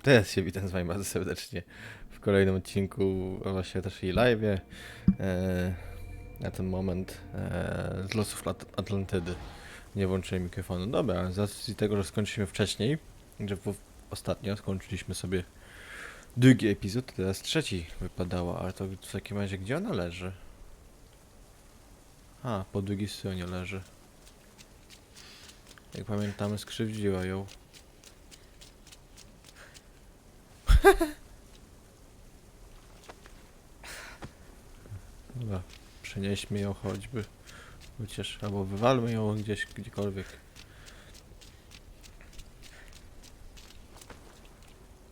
Teraz się witam z wami bardzo serdecznie w kolejnym odcinku, a właściwie też i live'ie. Na ten moment z losów Atlantydy. Nie włączyłem mikrofonu. Dobra, z racji tego, że skończyliśmy wcześniej, że ostatnio skończyliśmy sobie drugi epizod, to teraz trzeci wypadało, ale to w takim razie gdzie ona leży? A, po drugiej stronie leży. Jak pamiętamy, skrzywdziła ją. Dobra, przenieśmy ją choćby. Chociaż, albo wywalmy ją gdzieś, gdziekolwiek.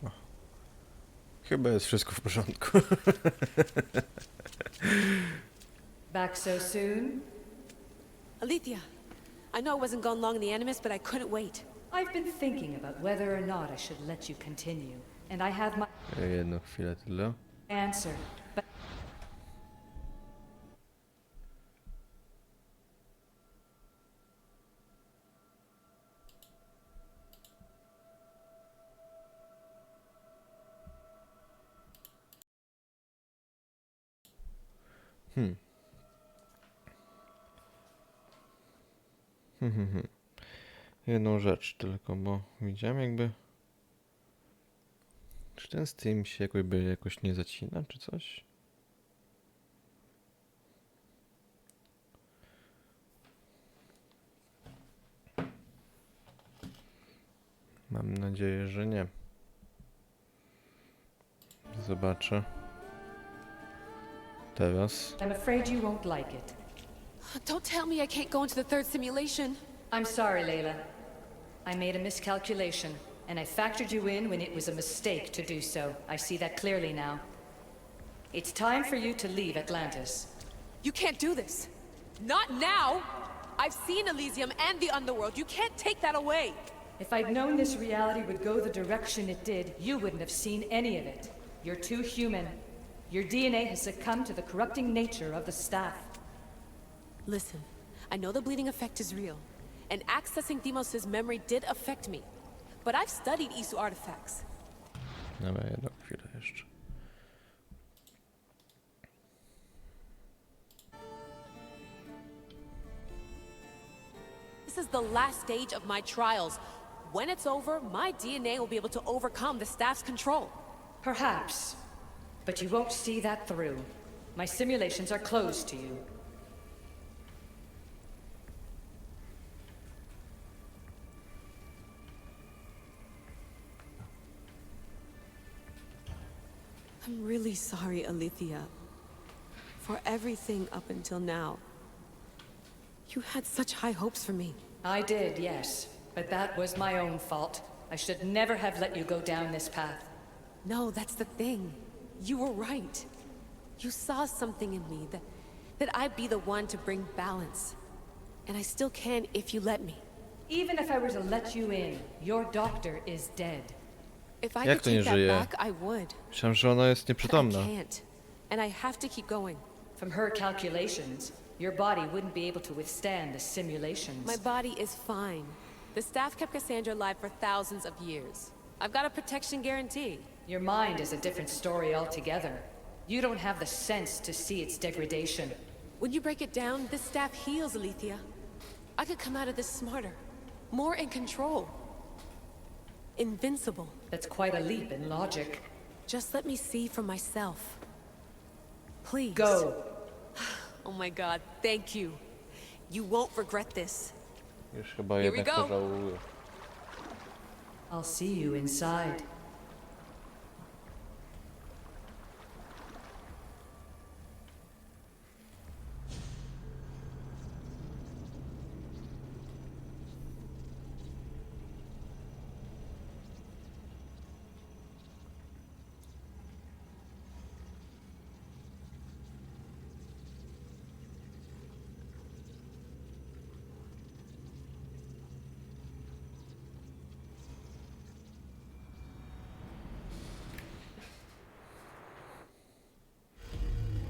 O. Chyba jest wszystko w porządku. Back so soon? Alethea, I know I wasn't gone long in the Animus, but I couldn't wait. I've been thinking about whether or not I should let you continue, and I have my Jedną chwilę tyle. answer. But Jedną rzecz tylko, bo widziałem jakby... Czy ten stream się jakoś nie zacina, czy coś? Mam nadzieję, że nie. Zobaczę. Teraz. I'm afraid you won't like it. Don't tell me I can't go into the third simulation. I'm sorry, Layla. I made a miscalculation, and I factored you in when it was a mistake to do so. I see that clearly now. It's time for you to leave Atlantis. You can't do this. Not now! I've seen Elysium and the Underworld. You can't take that away. If I'd known this reality would go the direction it did, you wouldn't have seen any of it. You're too human. Your DNA has succumbed to the corrupting nature of the staff. Listen, I know the bleeding effect is real, and accessing Deimos' memory did affect me. But I've studied Isu artifacts. Dobra, jedną chwilę jeszcze. This is the last stage of my trials. When it's over, my DNA will be able to overcome the staff's control. Perhaps. But you won't see that through. My simulations are closed to you. I'm really sorry, Alethea, for everything up until now. You had such high hopes for me. I did, yes. But that was my own fault. I should never have let you go down this path. No, that's the thing. You were right. You saw something in me that I'd be the one to bring balance. And I still can if you let me. Even if I were to let you in, your doctor is dead. If I Jak could to nie take that żyje? back, I would. Myślałem, że ona jest But I nieprzytomna. can't. And I have to keep going. From her calculations, your body wouldn't be able to withstand the simulations. My body is fine. The staff kept Kassandra alive for thousands of years. I've got a protection guarantee. Your mind is a different story altogether. You don't have the sense to see its degradation. When you break it down, this staff heals, Alethea. I could come out of this smarter, more in control. Invincible. That's quite a leap in logic. Just let me see for myself. Please. Go. Oh my god, thank you. You won't regret this. Już chyba Here we jednak go. pożałuję. I'll see you inside.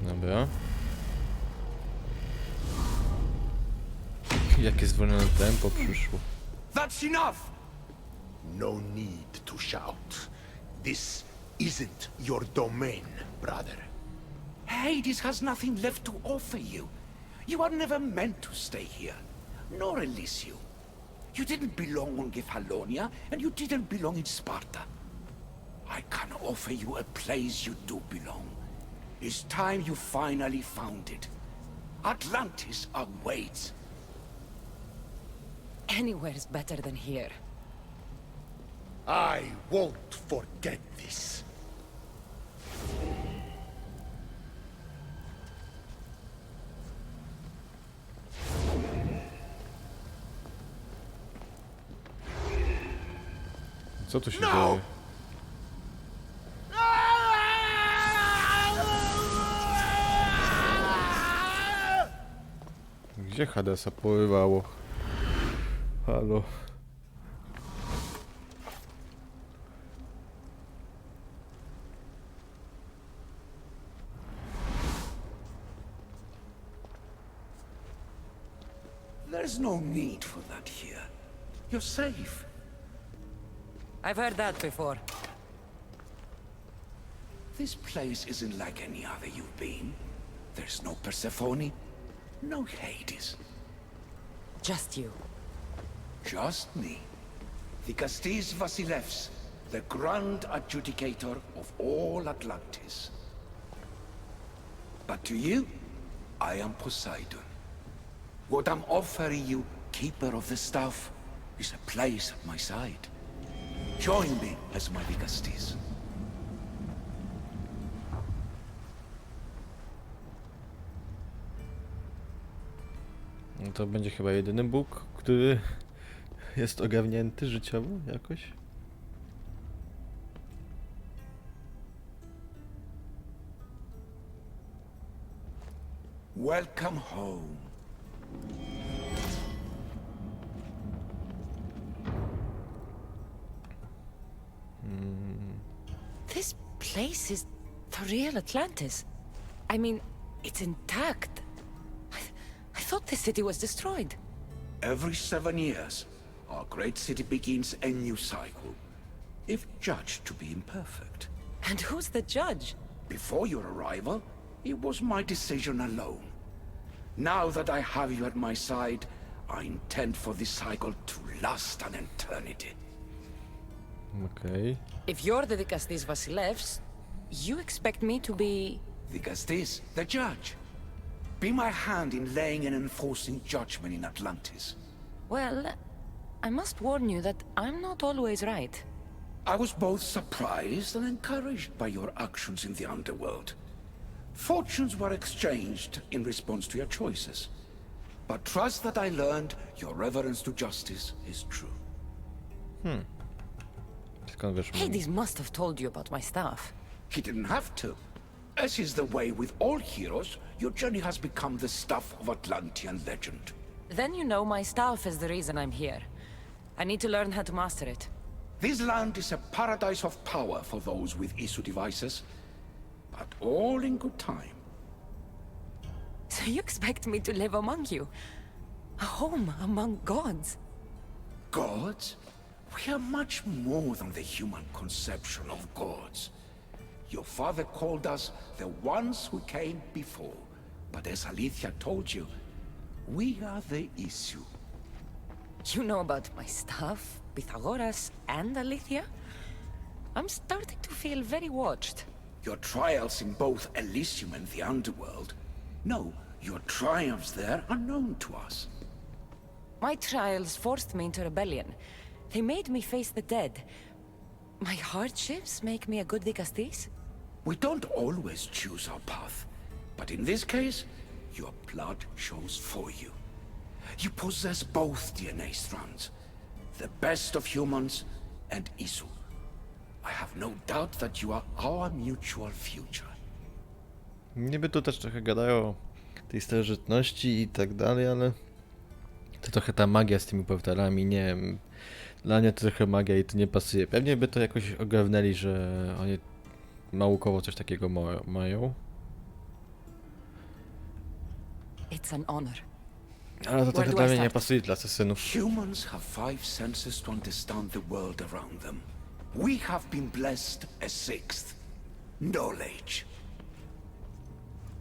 Dobra. Jakie zwolnione tempo przyszło. That's enough! No need to shout. This isn't your domain, brother. Hades has nothing left to offer you. You are never meant to stay here, nor Elysium. You didn't belong on Kefalonia, and you didn't belong in Sparta. I can offer you a place you do belong. It's time you finally found it. Atlantis awaits. Anywhere's better than here. I won't forget this. Co tu się No! dzieje? Gdzie Hadesa porywało? Halo. There's no need for that here. You're safe. I've heard that before. This place isn't like any other you've been. There's no Persephone, no Hades. Just you. Just me. Dikastis Vasilevs, the grand adjudicator of all Atlantis. But to you, I am Poseidon. What I'm offering you, Keeper of the Staff, is a place at my side. Join me as my Dikastis. No to będzie chyba jedyny Bóg, który jest ogarnięty życiowo jakoś. Welcome home. This place is the real Atlantis. I mean, it's intact. I thought the city was destroyed. Every 7 years, our great city begins a new cycle, if judged to be imperfect. And who's the judge? Before your arrival, it was my decision alone. Now that I have you at my side, I intend for this cycle to last an eternity. Okej. If you're the Dikastis Vasilevs, you expect me to be... Dikastis, the judge. Be my hand in laying and enforcing judgment in Atlantis. Well, I must warn you that I'm not always right. I was both surprised and encouraged by your actions in the underworld. Fortunes were exchanged in response to your choices. But trust that I learned your reverence to justice is true. Skąd wiesz? Hades must have told you about my stuff. He didn't have to. As is the way with all heroes, your journey has become the stuff of Atlantean legend. Then you know my staff is the reason I'm here. I need to learn how to master it. This land is a paradise of power for those with issue devices, but all in good time. So you expect me to live among you? A home among gods? Gods? We are much more than the human conception of gods. Your father called us the ones who came before, but as Alethea told you, we are the issue. You know about my stuff, Pythagoras and Alethea? I'm starting to feel very watched. Your trials in both Elysium and the underworld. No, your triumphs there are known to us. My trials forced me into rebellion. They made me face the dead. My hardships make me a good Dikastis? We don't always choose our path, but in this case, your blood shows for you. You possess both DNA strands, the best of humans and Isu. I have no doubt that you are our mutual future. Niby tu też trochę gadają o tej starożytności i tak dalej, ale to trochę ta magia z tymi portalami, nie wiem. Dla mnie to trochę magia i to nie pasuje. Pewnie by to jakoś ogarnęli, że oni naukowo coś takiego mają. It's an honor. Ale to trochę do dla I mnie nie start? pasuje dla asesynów. Humans have 5 senses to understand the world around them. We have been blessed a sixth. Knowledge.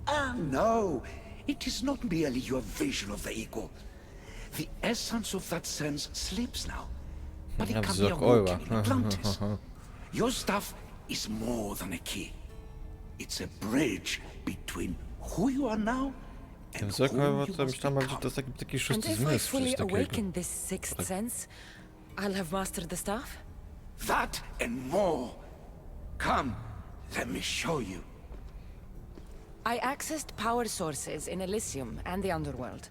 Ah, no. It is not merely your vision of the ego. The essence of that sense slips now. But it can be awoken in Atlantis. Your stuff is more than a key. It's a bridge between who you are now Ten and wzrok who chyba you to must myślałem, że become. to jest taki And szósty if I zmysł, fully coś takiego. awaken this sixth sense, I'll have mastered the staff? That and more. Come, let me show you. I accessed power sources in Elysium and the underworld.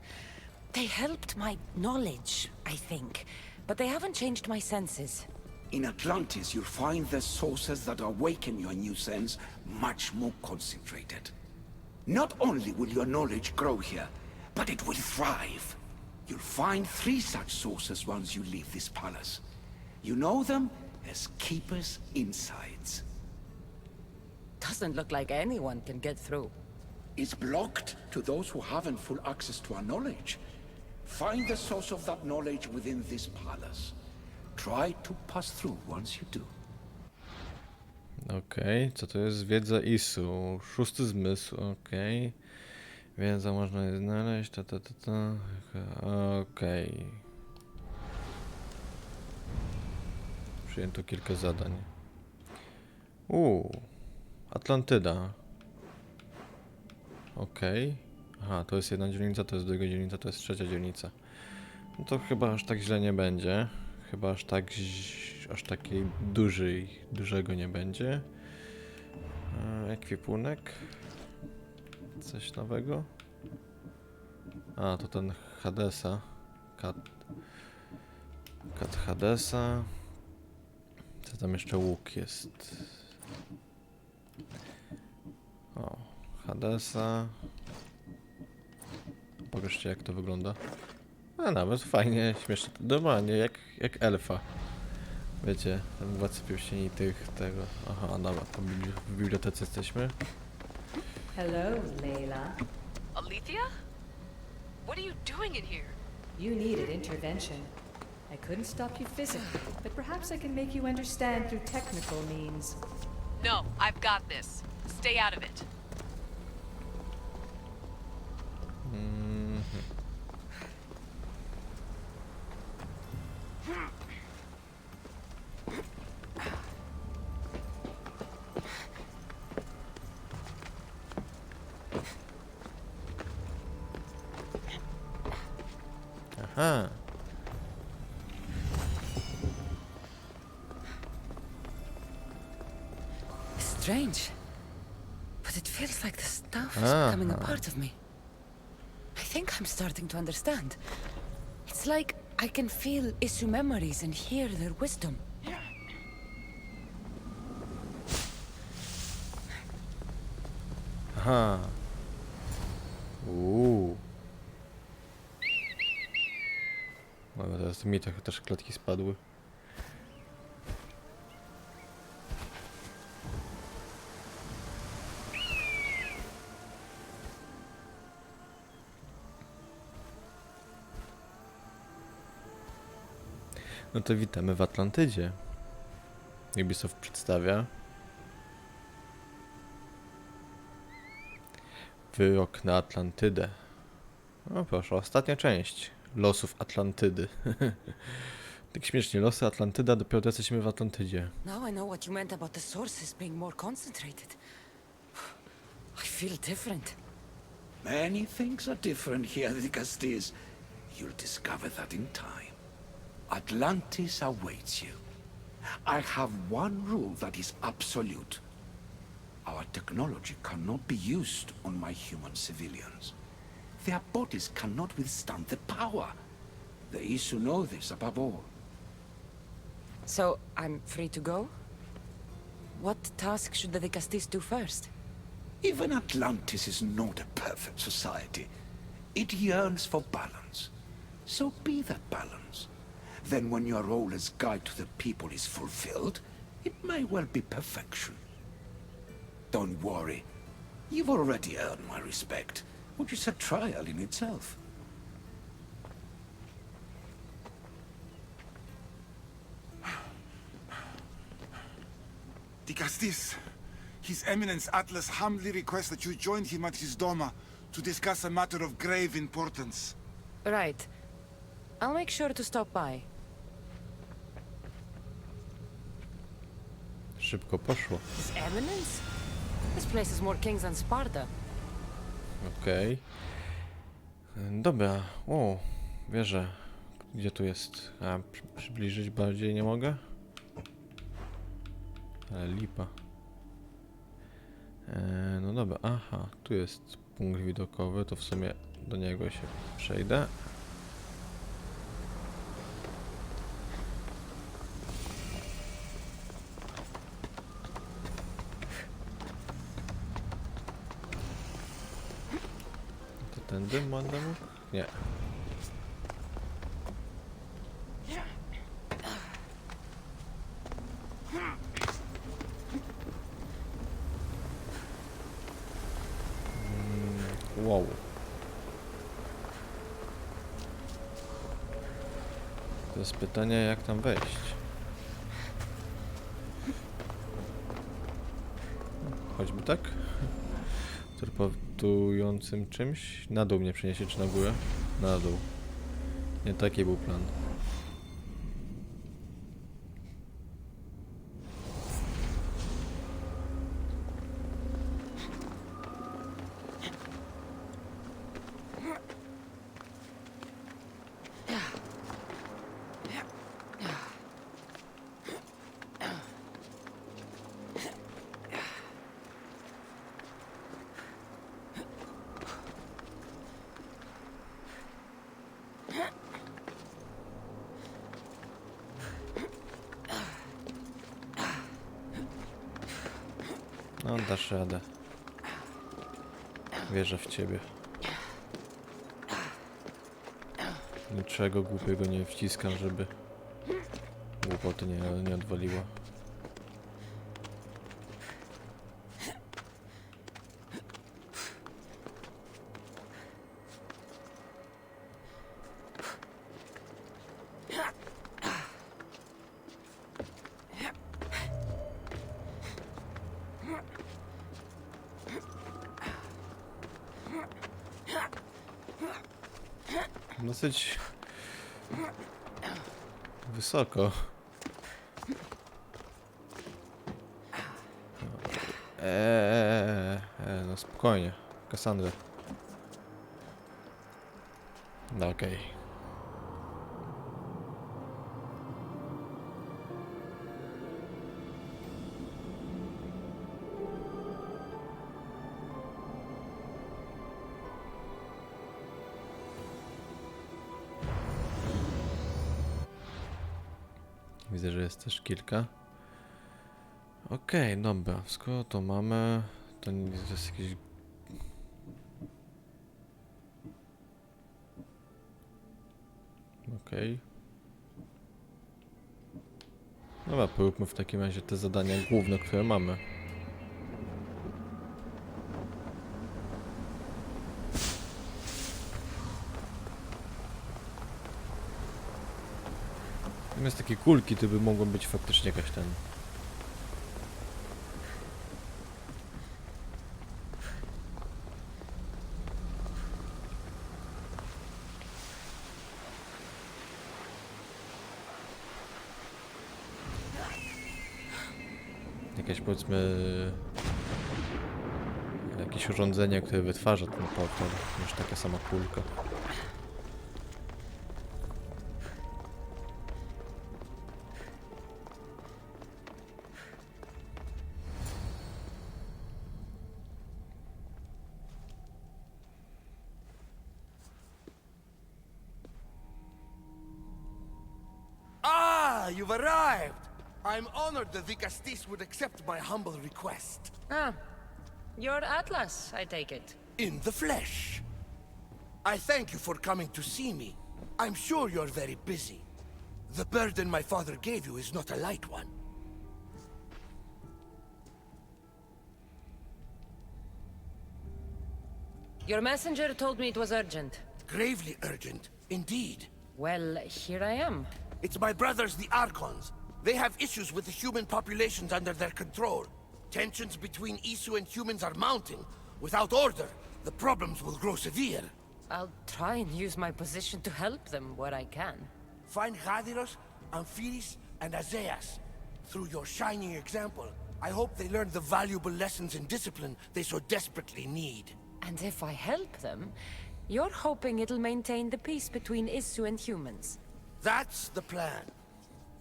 They helped my knowledge, I think, but they haven't changed my senses. In Atlantis, you'll find the sources that awaken your new sense much more concentrated. Not only will your knowledge grow here, but it will thrive. You'll find 3 such sources once you leave this palace. You know them as Keeper's Insides. Doesn't look like anyone can get through. It's blocked to those who haven't full access to our knowledge. Find the source of that knowledge within this palace. Try to pass through once you do. Okej, co to jest? Wiedza Isu. Szósty zmysł, okej. Wiedza można je znaleźć, Okej. Przyjęto kilka zadań. Atlantyda. Okej. Aha, to jest jedna dzielnica, to jest druga dzielnica, to jest trzecia dzielnica. No to chyba aż tak źle nie będzie. Chyba aż takiej dużego nie będzie. Ekwipunek. Coś nowego. A, to ten Hadesa. Kat Hadesa. Co tam jeszcze łuk jest? O, Hadesa. Pokażcie, jak to wygląda. A nawet fajnie, śmiesznie. Normalnie, jak elfa. Wiecie, ten władcy pierścieni tych, tego. Aha, dobra, w bibliotece jesteśmy. Hello, Layla. Alethea? What are you doing in here? You needed intervention. I couldn't stop you physically, but perhaps I can make you understand through technical means. No, I've got this. Stay out of it. Aha. Strange. But it feels like the stuff is becoming a part of me. I think I'm starting to understand. It's like I can feel issue memories and hear their wisdom. Aha. Dobra, teraz mi też klatki spadły. No to witamy w Atlantydzie. Ubisoft przedstawia Wyrok na Atlantydę. No proszę, ostatnia część losów Atlantydy. Tak śmiesznie, losy Atlantyda, dopiero teraz jesteśmy w Atlantydzie. Now I know what you meant about the sources being more concentrated. I feel different. Many things are different here in Castillas. You'll discover that in time. Atlantis awaits you. I have one rule that is absolute. Our technology cannot be used on my human civilians. Their bodies cannot withstand the power. The Isu know this above all. So, I'm free to go? What task should the Castis do first? Even Atlantis is not a perfect society. It yearns for balance. So be that balance. Then when your role as guide to the people is fulfilled, it may well be perfection. Don't worry. You've already earned my respect, which is a trial in itself. Dicastis, His Eminence Atlas humbly requests that you join him at his doma to discuss a matter of grave importance. Right. I'll make sure to stop by. Szybko poszło. His Eminence? This place is more kings than Sparta. Okej. Dobra. O, wierzę. Gdzie tu jest? A, przybliżyć bardziej nie mogę? Ale lipa. No dobra, aha, tu jest punkt widokowy, to w sumie do niego się przejdę. To tędy będę mógł? Nie. Wow. To jest pytanie, jak tam wejść. Choćby tak? Teleportującym czymś? Na dół mnie przeniesie, czy na górę? Na dół. Nie taki był plan. No, dasz radę. Wierzę w ciebie. Niczego głupiego nie wciskam, żeby głupoty nie odwaliło. Dosyć wysoko. No spokojnie. Kassandra. No okej. Widzę, że jest też kilka. Okej, dobra. Skoro to mamy, to nie jest jakieś... Okej. Dobra, poróbmy w takim razie te zadania główne, które mamy. Zamiast takie kulki, to by mogło być faktycznie jakaś ten... Jakieś, powiedzmy... Jakieś urządzenie, które wytwarza ten portal, niż taka sama kulka. You've arrived! I'm honored that Dicastis would accept my humble request. Ah, you're Atlas, I take it. In the flesh. I thank you for coming to see me. I'm sure you're very busy. The burden my father gave you is not a light one. Your messenger told me it was urgent. Gravely urgent, indeed. Well, here I am. It's my brothers, the Archons. They have issues with the human populations under their control. Tensions between Isu and humans are mounting. Without order, the problems will grow severe. I'll try and use my position to help them where I can. Find Gadiros, Amphiris, and Azeas. Through your shining example, I hope they learn the valuable lessons in discipline they so desperately need. And if I help them, you're hoping it'll maintain the peace between Isu and humans. That's the plan.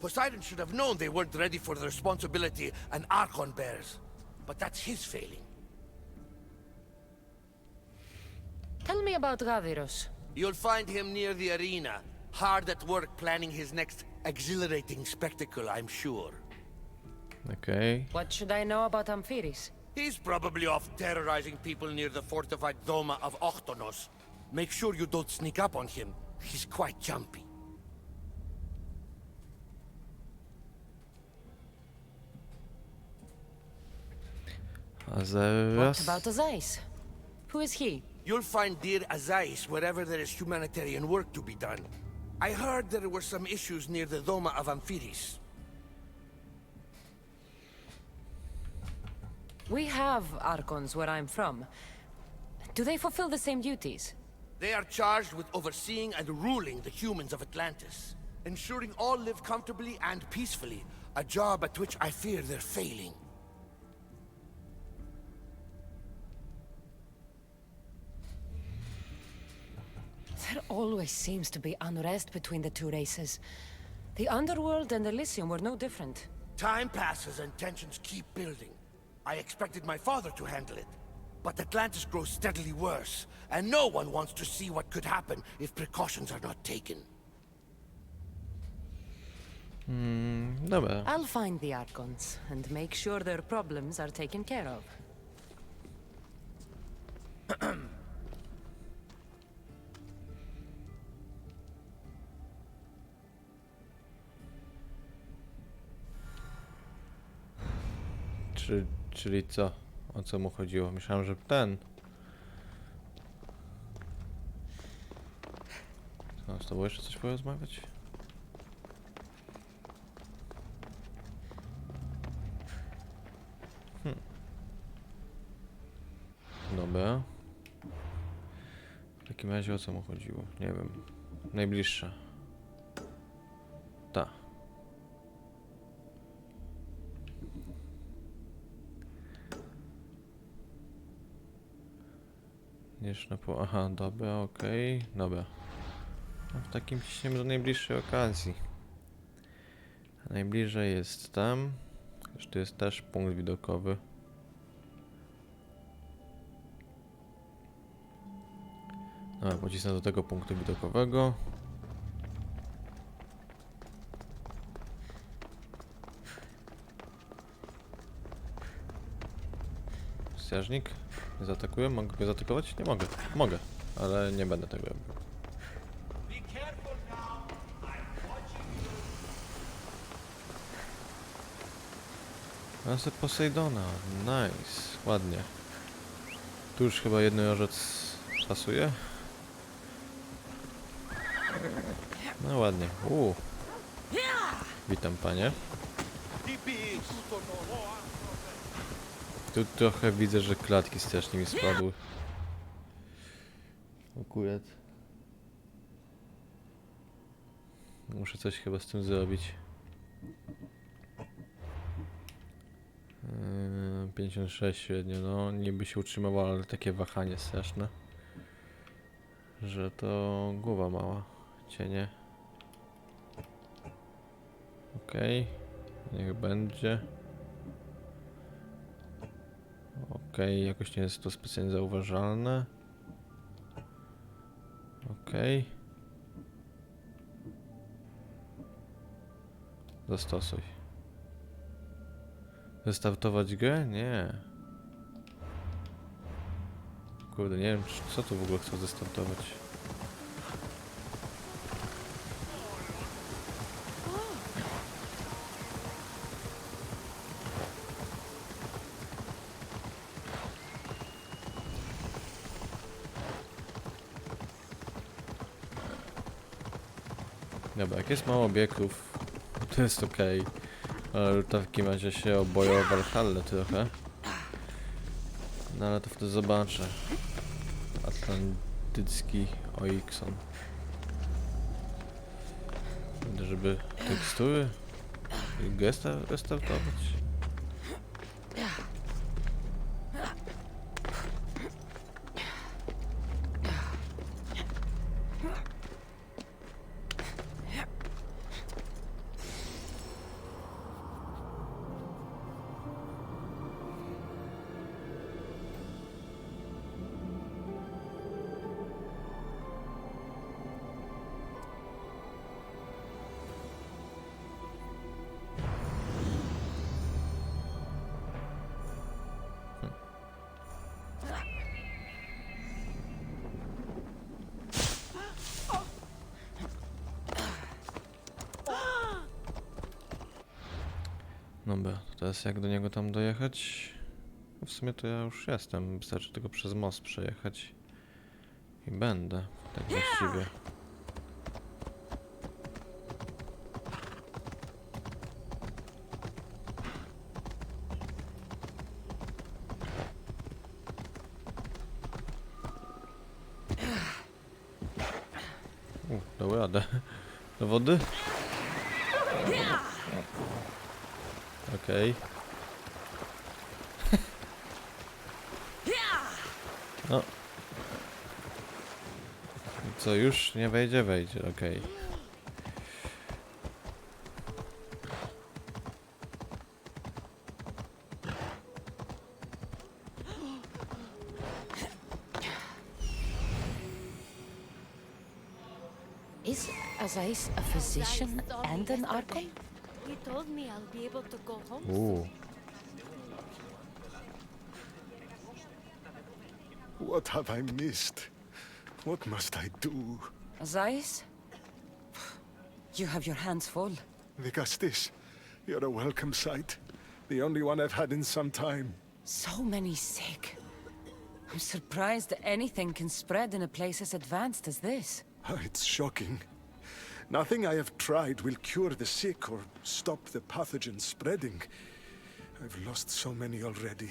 Poseidon should have known they weren't ready for the responsibility an Archon bears. But that's his failing. Tell me about Gadiros. You'll find him near the arena, hard at work planning his next exhilarating spectacle, I'm sure. Okej. What should I know about Amphiris? He's probably off terrorizing people near the fortified Doma of Ochtonos. Make sure you don't sneak up on him. He's quite jumpy. A zaraz... What about Azais? Who is he? You'll find dear Azais wherever there is humanitarian work to be done. I heard there were some issues near the Doma of Amphiris. We have Archons where I'm from. Do they fulfill the same duties? They are charged with overseeing and ruling the humans of Atlantis, ensuring all live comfortably and peacefully, a job at which I fear they're failing. There always seems to be unrest between the two races. The Underworld and Elysium were no different. Time passes and tensions keep building. I expected my father to handle it, but Atlantis grows steadily worse, and no one wants to see what could happen if precautions are not taken. Dobra. I'll find the Archons and make sure their problems are taken care of. Czyli co? O co mu chodziło? Myślałem, że ten. Co, z tobą jeszcze coś porozmawiać? Dobra. W takim razie o co mu chodziło? Nie wiem. Najbliższa. Ta. Jeszcze po... Aha, dobra, okej. Dobra. No w takim ciśniemy do najbliższej okazji. A najbliżej jest tam. Zresztą tu jest też punkt widokowy. Dobra, pocisnę do tego punktu widokowego. Strażnik? Nie zaatakuję? Mogę go zaatakować? Nie mogę. Mogę, ale nie będę tego robił. Rasę Poseidona. Nice. Ładnie. Tu już chyba jednorożec pasuje. No ładnie. Witam, panie. Tu trochę widzę, że klatki strasznie mi spadły. Akurat. Muszę coś chyba z tym zrobić. 56 średnio, no niby się utrzymywało, ale takie wahanie straszne. Że to głowa mała. Cienie. Okej. Niech będzie. Okej, jakoś nie jest to specjalnie zauważalne. Okej. Zastosuj. Restartować grę? Nie. Kurde, nie wiem, co tu w ogóle chcę zestartować. Dobra, jak jest mało obiektów, to jest okej. Ale w takim razie się oboje o Valhalla trochę. No ale to wtedy zobaczę. Atlantycki Oikson. Żeby tekstury i gesta restartować. Dobra, to teraz jak do niego tam dojechać? No w sumie to ja już jestem, wystarczy tylko przez most przejechać i będę, tak właściwie. Dał radę. Do wody? Okej. No. Co, już nie wejdzie? Wejdzie, okej. Is Azais a physician and an archon? He told me I'll be able to go home. What have I missed? What must I do? Azais? You have your hands full. Vigastis, you're a welcome sight. The only one I've had in some time. So many sick. I'm surprised that anything can spread in a place as advanced as this. It's shocking. Nothing I have tried will cure the sick or stop the pathogen spreading. I've lost so many already.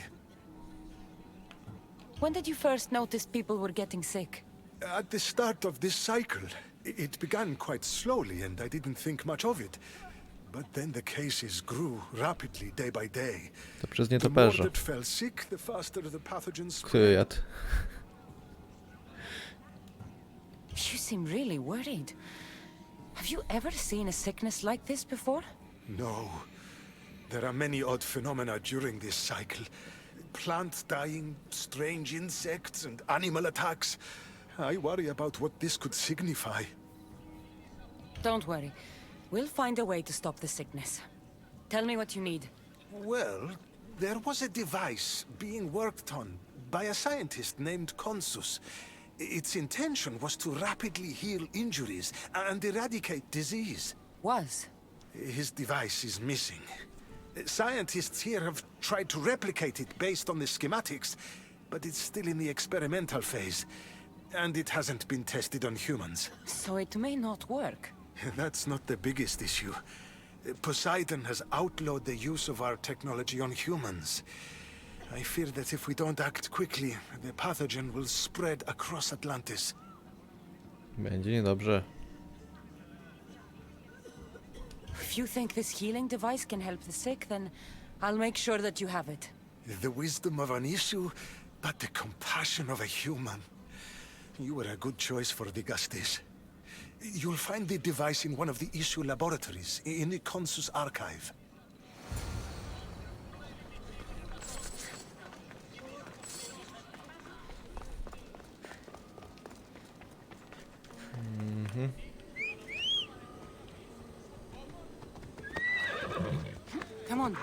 When did you first notice people were getting sick? At the start of this cycle, it began quite slowly and I didn't think much of it. But then the cases grew rapidly day by day. To przez The more nietoperza. that fell sick, the faster the pathogen Który spread. jadł? You seem really worried. Have you ever seen a sickness like this before? No. There are many odd phenomena during this cycle. Plant dying, strange insects, and animal attacks. I worry about what this could signify. Don't worry. We'll find a way to stop the sickness. Tell me what you need. Well, there was a device being worked on by a scientist named Consus. Its intention was to rapidly heal injuries and eradicate disease. Was? His device is missing. Scientists here have tried to replicate it based on the schematics, but it's still in the experimental phase, and it hasn't been tested on humans. So it may not work. That's not the biggest issue. Poseidon has outlawed the use of our technology on humans. I fear that if we don't act quickly, the pathogen will spread across Atlantis. Będzie niedobrze. If you think this healing device can help the sick, then I'll make sure that you have it. The wisdom of an issue, but the compassion of a human. You were a good choice for Vigastis. You'll find the device in one of the issue laboratories, in the Consus archive. Come on.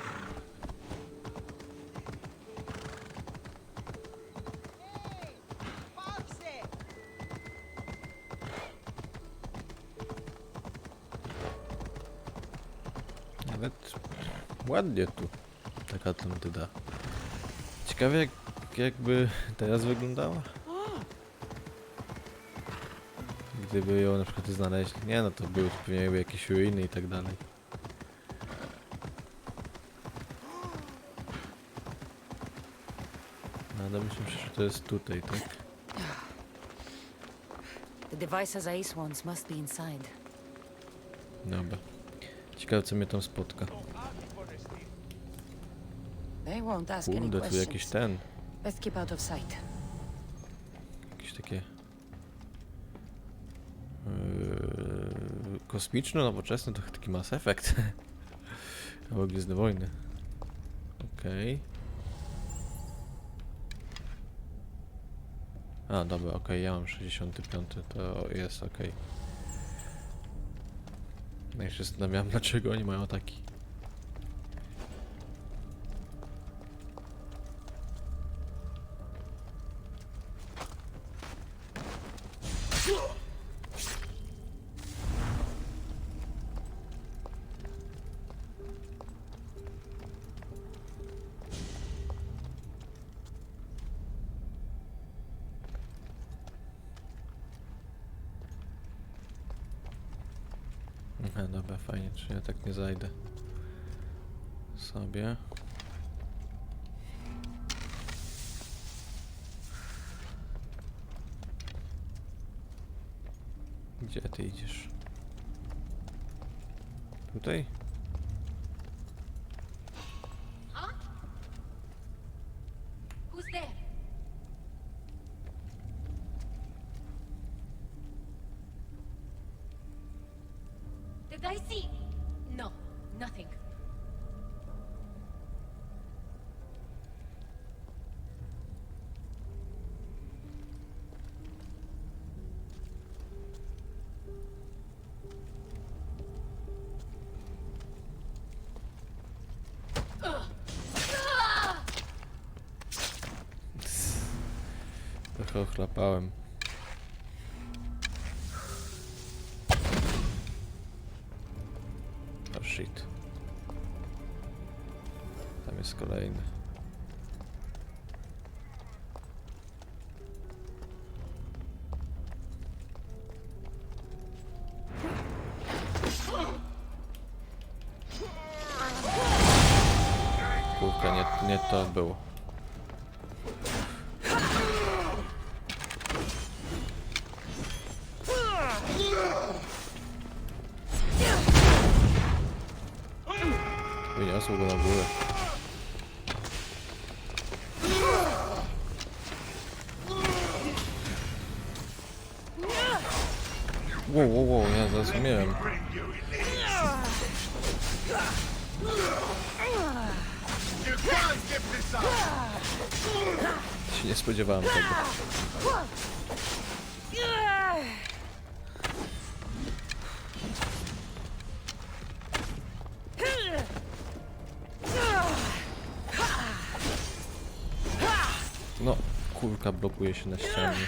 Nawet ładnie tu, taka Atlantyda. Ciekawie jakby teraz wyglądała. Gdyby ją na przykład znaleźli. Nie no, to były pewnie jakieś ruiny i tak dalej. Ale myślę, że to jest tutaj, tak? The device as Ace wants must be inside. Dobra. Ciekawe, co mnie tam spotka. They won't ask any Kurde, tu jakiś questions. ten. Best keep out of sight. Jakieś takie... kosmiczne, nowoczesne, to taki Mass Effect. Albo Gwiezdne Wojny. Okej. A, dobra, okej, ja mam 65, to jest okej. Ja się zastanawiałem, dlaczego oni mają ataki. Aha, dobra, fajnie, czy ja tak nie zajdę sobie. Gdzie ty idziesz? Tutaj? Who's there? Did I see? No, nothing. Trochę ochlapałem. Oh shit. Tam jest kolejny. Kurka, nie to było. Wyniosło go na górę. Wow, ja zrozumiałem. Się nie spodziewałem tego. No, kulka blokuje się na ścianie.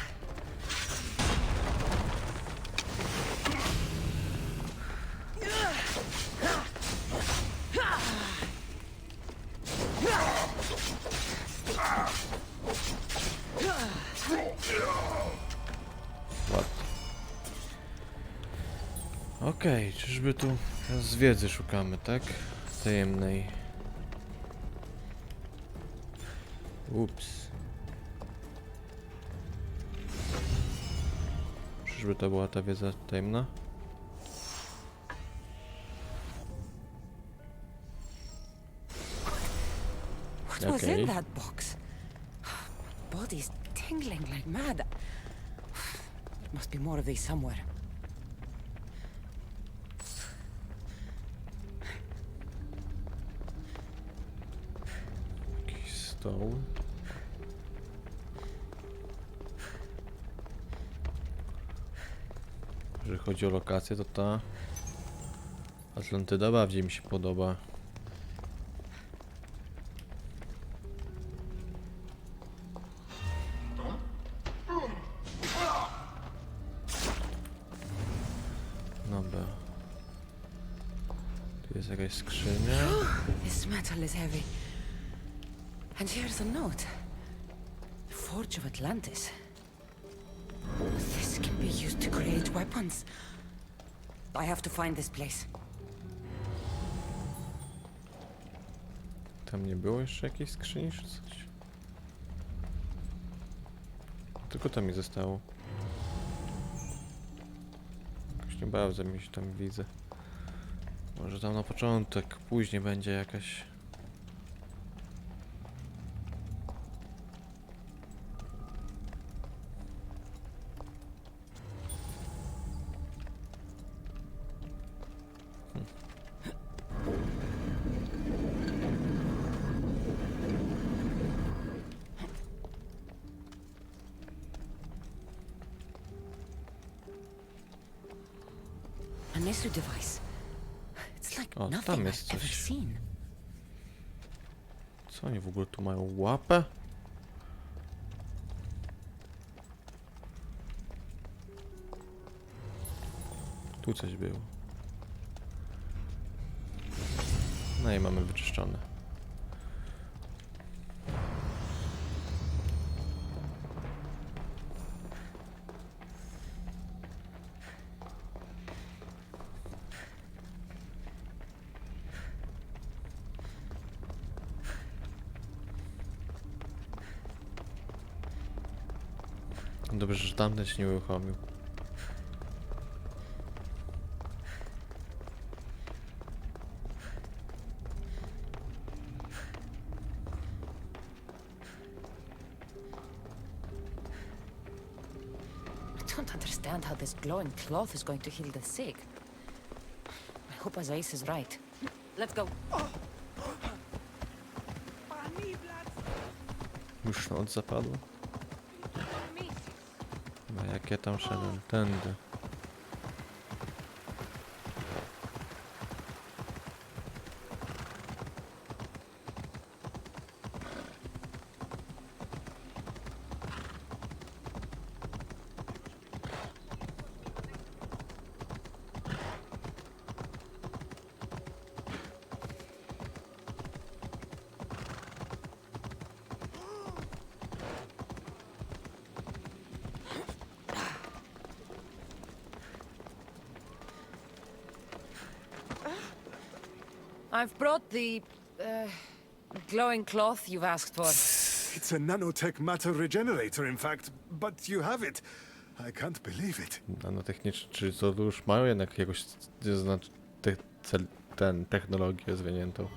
Okej, czyżby tu teraz wiedzy szukamy, tak? Tajemnej. Ups. Czyżby to była ta wiedza tajemna? What was in that box? Body's tingling like mad. There must be more of these somewhere. Jakiś stoł. Jeżeli chodzi o lokację, to ta Atlantyda bardziej mi się podoba. Dobra. Tu jest jakaś skrzynia. This metal is heavy. And here's a note. Forge of Atlantis. This can be used to create weapons. I have to find this place. Tam nie było jeszcze jakiejś skrzyni czy coś? Tylko to mi zostało. Jakoś nie bardzo mi się tam widzę. Może tam na początek, później będzie jakaś... A missile device. It's like O, tam nothing jest I've ever coś. seen. Co oni w ogóle tu mają? Łapę? Tu coś było. No i mamy wyczyszczone. Dobrze, że tamten się nie uruchomił. I don't understand how this glowing cloth is going to heal the sick. I hope Azais is right. Let's go. Już noc zapadła. No jak ja tam szedłem? Tędy. I've brought the glowing cloth you've asked for. It's a nanotech matter regenerator, in fact, but you have it. I can't believe it. Nanotechniczny, czy to już mają jednak jakąś znaczy technologię rozwiniętą?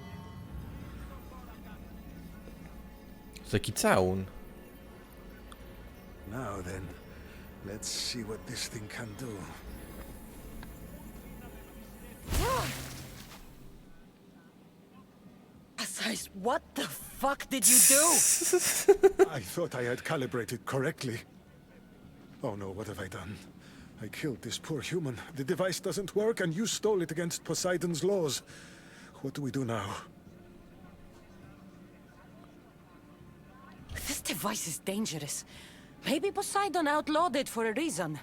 To taki całun. Now then, let's see what this thing can do. Azais, what the fuck did you do? I thought I had calibrated correctly. Oh no, what have I done? I killed this poor human. The device doesn't work, and you stole it against Poseidon's laws. What do we do now? This device is dangerous. Maybe Poseidon outlawed it for a reason.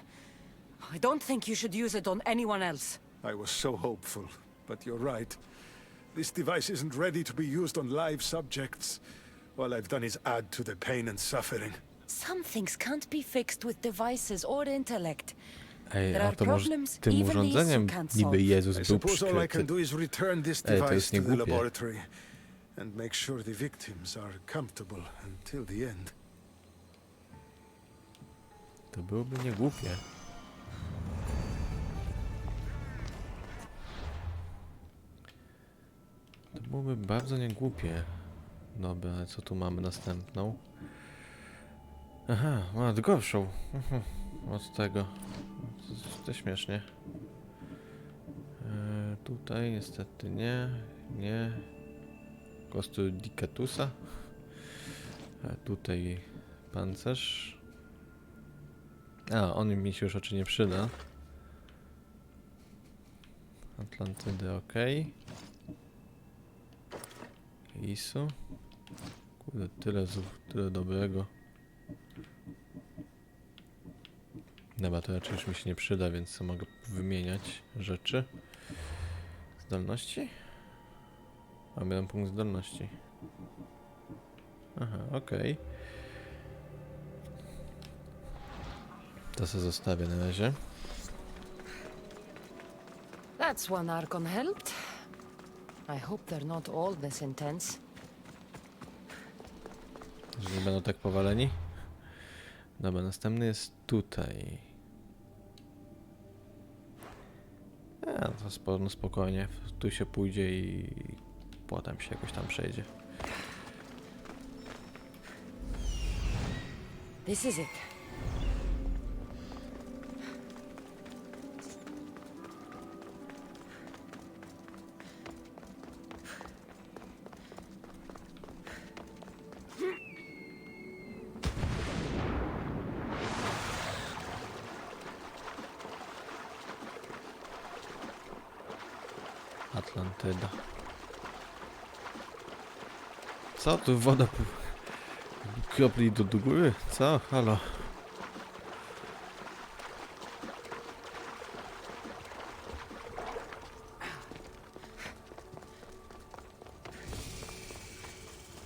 I don't think you should use it on anyone else. I was so hopeful, but you're right. This device isn't ready to be used on live subjects. All I've done is add to the pain and suffering. Some things can't be fixed with devices or intellect. Ej, There a are to może problems tym even urządzeniem these can't niby solve. Jezus I był suppose all I can przykryty. do is return this Ej, to device jest to the niegłupie. laboratory and make sure the victims are comfortable until the end. To byłoby niegłupie. To byłoby bardzo niegłupie. Dobra, ale co tu mamy następną? Aha, ma gorszą. Od tego. To śmiesznie. Tutaj niestety nie. Nie. Kostu Dicatusa. Tutaj pancerz. A, on mi się już oczywiście nie przyda. Atlantydy, ok. Isu. Kurde, tyle dobrego. Dobra, to raczej już mi się nie przyda, więc mogę wymieniać rzeczy. Zdolności? Mam jeden punkt zdolności. Aha, okej. To sobie zostawię na razie. That's one Archon helped. I hope they're not all this intense. Że nie będą tak powaleni? Dobra, następny jest tutaj. To no spokojnie. Tu się pójdzie i potem się jakoś tam przejdzie. This is it. Atlantyda. Co tu woda kropli do góry? Co? Halo.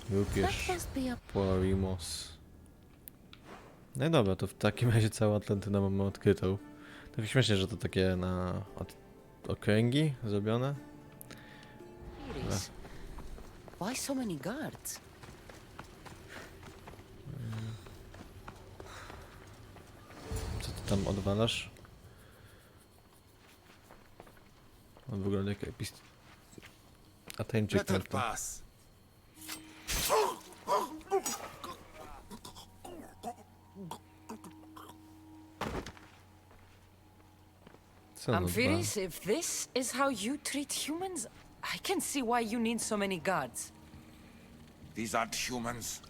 Rupież Porimos. No i dobra, to w takim razie całą Atlantydę mamy odkrytą. Tak śmiesznie, że to takie na okręgi zrobione. Why so many guards? Co ty tam odwalasz? On wygląda jak Atlantyk. Let her pass. Amphiris, if this is how you treat humans, I can see why you need so many guards. These aren't humans.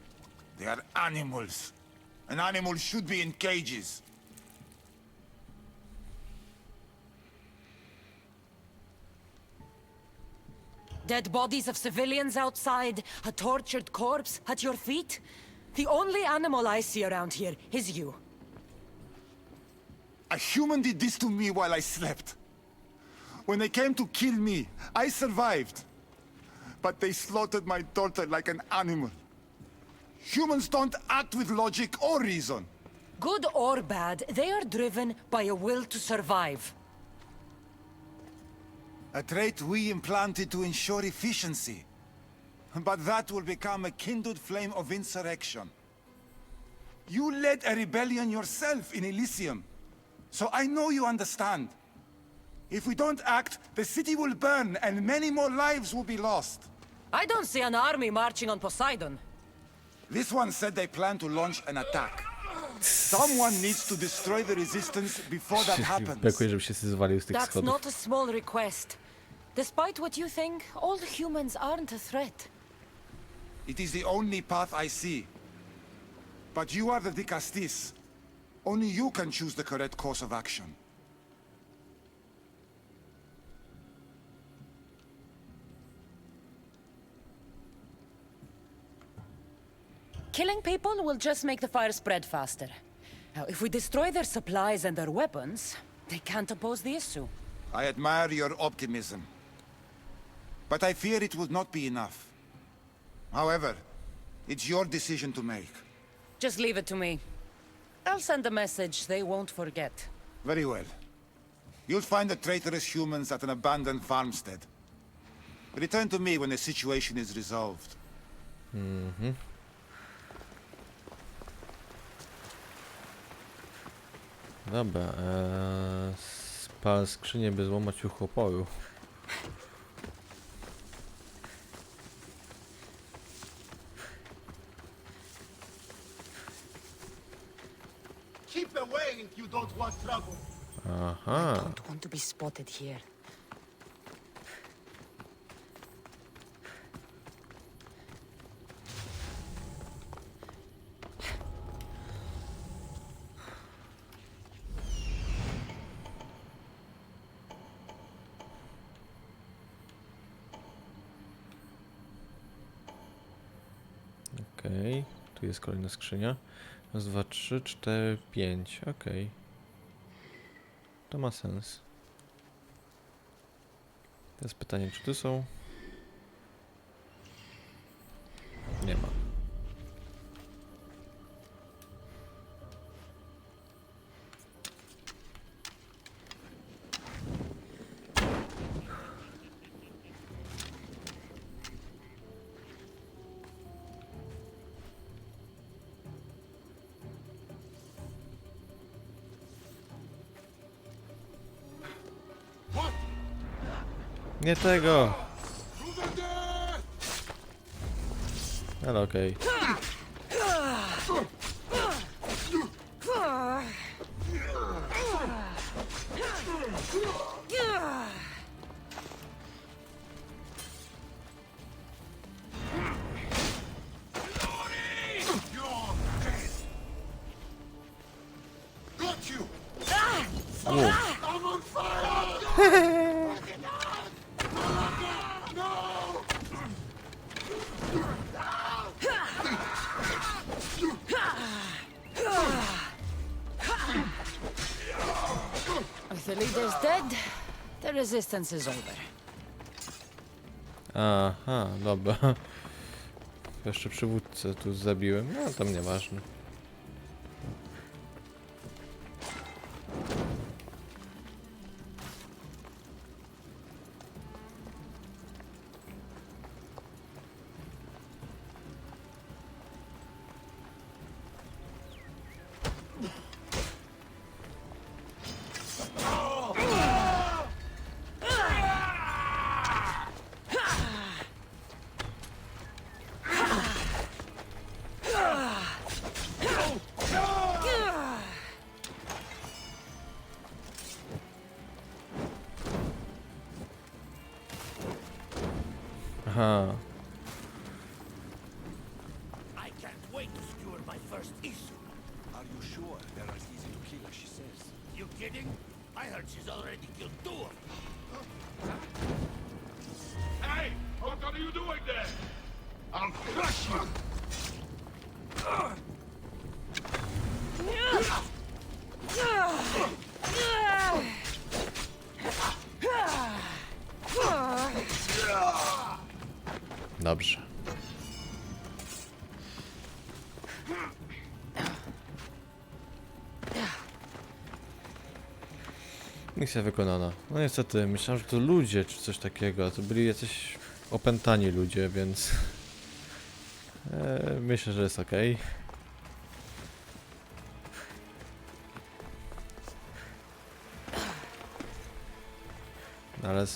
They are animals. An animal should be in cages. Dead bodies of civilians outside, a tortured corpse at your feet. The only animal I see around here is you. A human did this to me while I slept. When they came to kill me, I survived. But they slaughtered my daughter like an animal. Humans don't act with logic or reason. Good or bad, they are driven by a will to survive. A trait we implanted to ensure efficiency. But that will become a kindled flame of insurrection. You led a rebellion yourself in Elysium. So I know you understand. If we don't act, the city will burn and many more lives will be lost. I don't see an army marching on Poseidon. This one said they plan to launch an attack. Someone needs to destroy the resistance before that happens. Brakuje, żeby się zwalił z tych That's schodów. not a small request. Despite what you think, all humans aren't a threat. It is the only path I see. But you are the Dicastis. Only you can choose the correct course of action. Killing people will just make the fire spread faster. Now, if we destroy their supplies and their weapons, they can't oppose the issue. I admire your optimism. But I fear it will not be enough. However, it's your decision to make. Just leave it to me. I'll send a message they won't forget. Very well. You'll find the traitorous humans at an abandoned farmstead. Return to me when the situation is resolved. Dobra, spal skrzynię, by złamać ucho oporu. Keep away if you don't want trouble. Aha. I don't want to be spotted here. Okej, tu jest kolejna skrzynia. Raz, dwa, trzy, cztery, pięć. Okej. To ma sens. Teraz pytanie, czy tu są? Nie ma. Nie tego! Ale okej. With the leader's dead, the resistance is over. Aha, dobra. Jeszcze przywódcę tu zabiłem, no to nieważne. Aha. I can't wait to skewer my first issue. Are you sure they're as easy to kill as she says? You kidding? I heard she's already killed 2 of them. Hey! What are you doing there? I'll crush you! Dobrze. Misja wykonana. No niestety, myślałem, że to ludzie czy coś takiego, a to byli jacyś opętani ludzie, więc myślę, że jest ok. Ale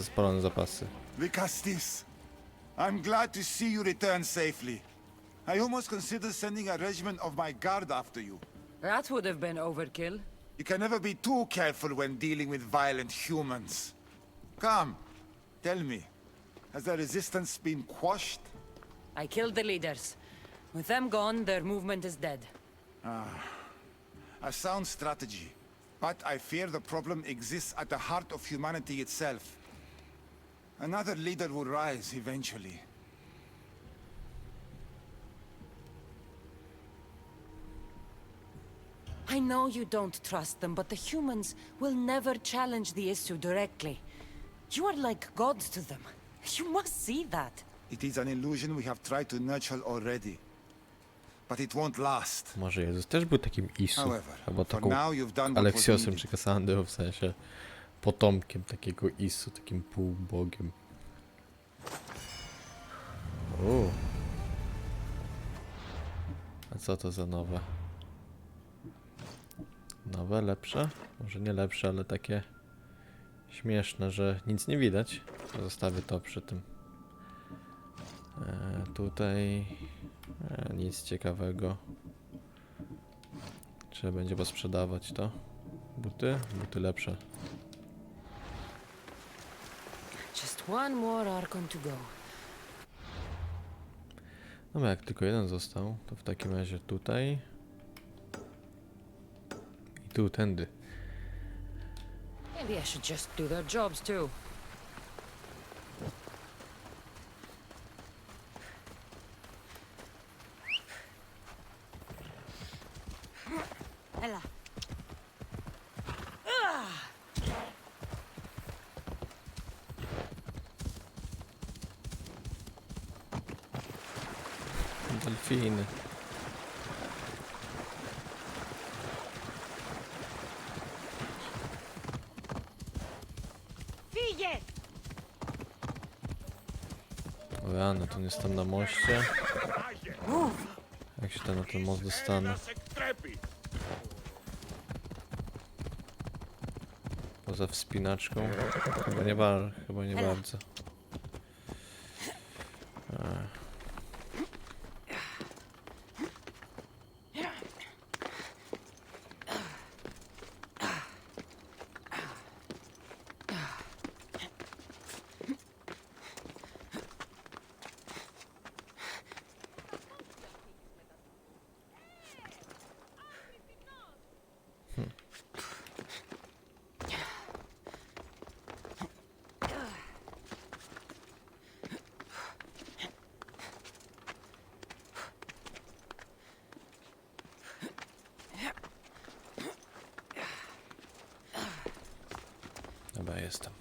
spalone zapasy. Vicastis, I'm glad to see you return safely. I almost considered sending a regiment of my guard after you. That would have been overkill. You can never be too careful when dealing with violent humans. Come, tell me, has the resistance been quashed? I killed the leaders. With them gone, their movement is dead. A sound strategy. But I fear the problem exists at the heart of humanity itself. Another leader will rise eventually. I know you don't trust them, but the humans will never challenge the issue directly. You are like gods to them. You must see that. It is an illusion we have tried to nurture already. But it won't last. Może Jezus też był takim Isu, However, albo for taką now you've done what was Aleksiosem needed. czy Kassandrą, w sensie potomkiem takiego Isu, takim półbogiem. A co to za nowe? Nowe, lepsze? Może nie lepsze, ale takie śmieszne, że nic nie widać. Zostawię to przy tym. Tutaj nic ciekawego. Trzeba będzie posprzedawać to. Buty? Buty lepsze. Just one more Archon to go. No jak tylko jeden został, to w takim razie tutaj. I tu, tędy. Maybe I should just do their jobs too. Ella. Delfiny. O rany, to nie jest tam na moście. Jak się tam na ten most dostanę? Poza wspinaczką. Chyba nie bardzo. Dobra, jestem.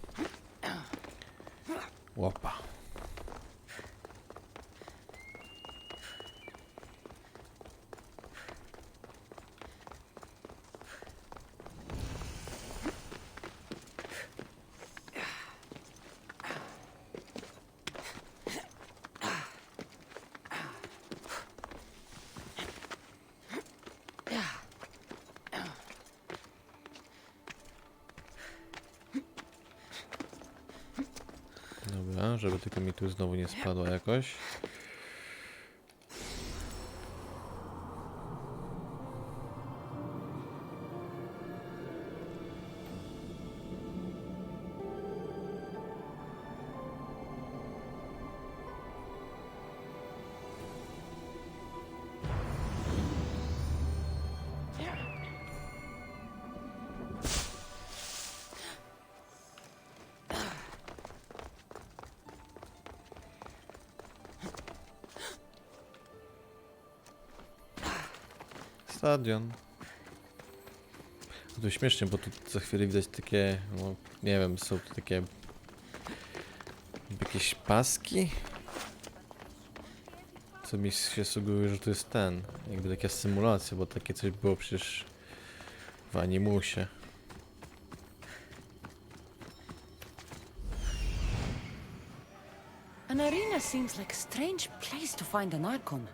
Łopa. Dobra, żeby tylko mi tu znowu nie spadło jakoś. Stadion. To śmiesznie, bo tu za chwilę widać takie, no, nie wiem, są tu takie jakieś paski, co mi się sugeruje, że to jest ten, jakby taka symulacja, bo takie coś było przecież w animusie. An arena seems like a strange place to find an Archon.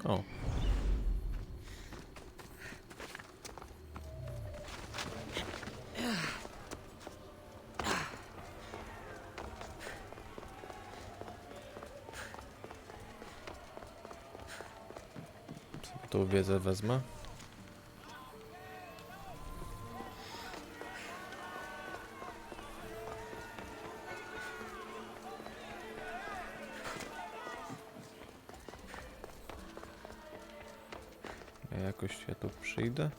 O. Tą wiedzę wezmę. Jakoś ja tu przyjdę.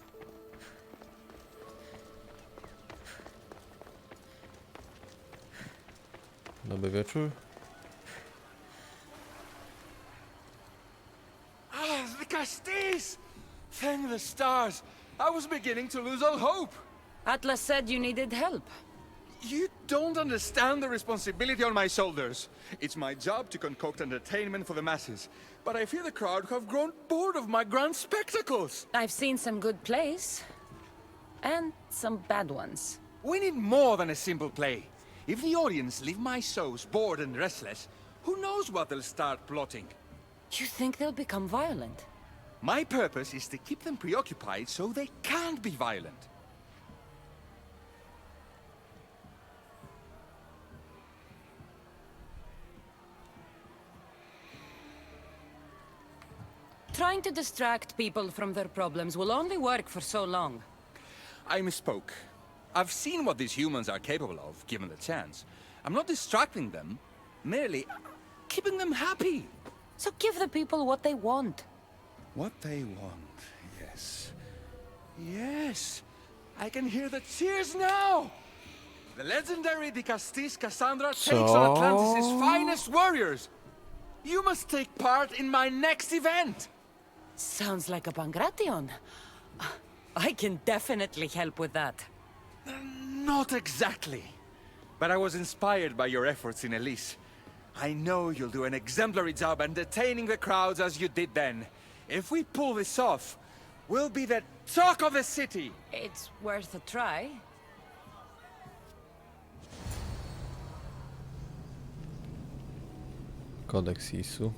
Dobry wieczór. The Castis! Thank the stars! I was beginning to lose all hope! Atlas said you needed help. You don't understand the responsibility on my shoulders. It's my job to concoct entertainment for the masses, but I fear the crowd have grown bored of my grand spectacles. I've seen some good plays. And some bad ones. We need more than a simple play. If the audience leave my shows bored and restless, who knows what they'll start plotting? You think they'll become violent? My purpose is to keep them preoccupied so they can't be violent. Trying to distract people from their problems will only work for so long. I misspoke. I've seen what these humans are capable of, given the chance. I'm not distracting them, merely keeping them happy. So give the people what they want. What they want, yes. Yes! I can hear the cheers now! The legendary Castis Kassandra takes on Atlantis' finest warriors! You must take part in my next event! Sounds like a Pangration. I can definitely help with that. Not exactly. But I was inspired by your efforts in Elise. I know you'll do an exemplary job entertaining the crowds as you did then. If we pull this off, we'll be the talk of the city! It's worth a try. Kodeks ISU.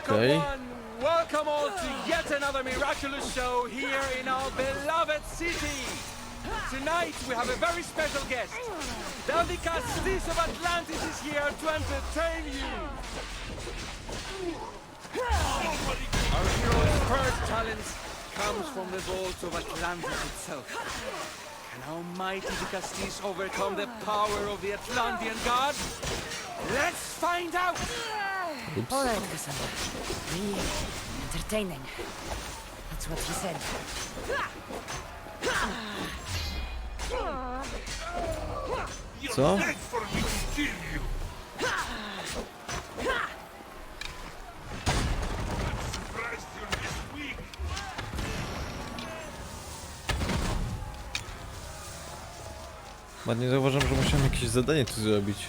Welcome all to yet another miraculous show here in our beloved city. Tonight we have a very special guest. The Atlantydzie of Atlantis is here to entertain you. Our hero's first challenge comes from the vaults of Atlantis itself. Can our mighty Atlantydzie overcome the power of the Atlantean god? Let's find out! All right, Kassandra. Really entertaining. That's what he said. Co? Beg for me to kill you. I'm surprised you're this weak. Ładnie zauważam, że musiałem jakieś zadanie tu zrobić.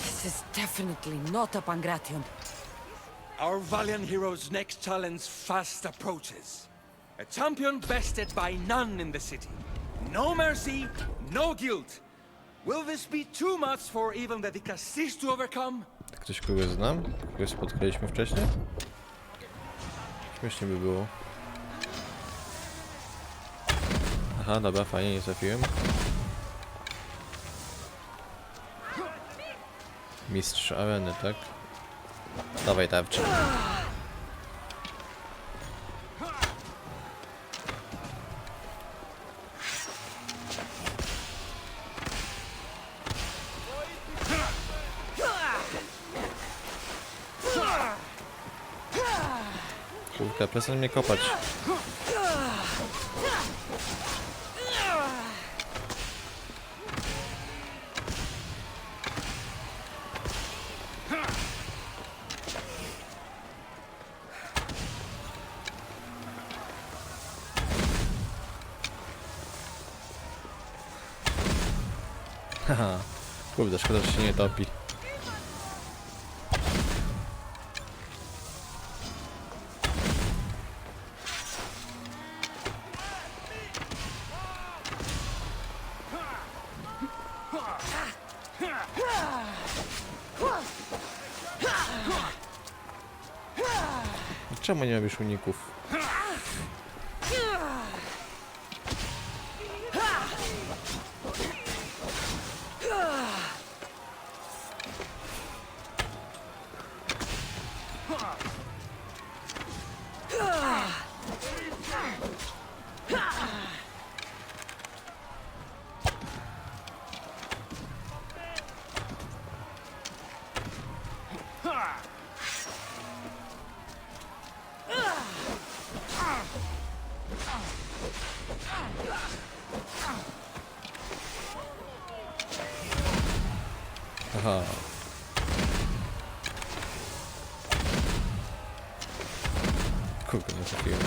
This is definitely not a Pangration. Our valiant hero's next challenge fast approaches. A champion bested by none in the city. No mercy, no guilt. Will this be too much for even the Atlantydzie to overcome? Ktoś, kogo znam? Kogoś spotkaliśmy wcześniej? Śmiesznie by było. Aha, dobra, fajnie, nie trafiłem. Mistrz areny, tak? Dawaj tarczę. Kurka, przestań mnie kopać. Haha, kurde, szkoda, że się nie topi. Czemu nie robisz uników? Aha. Kurde, nie trafiłem.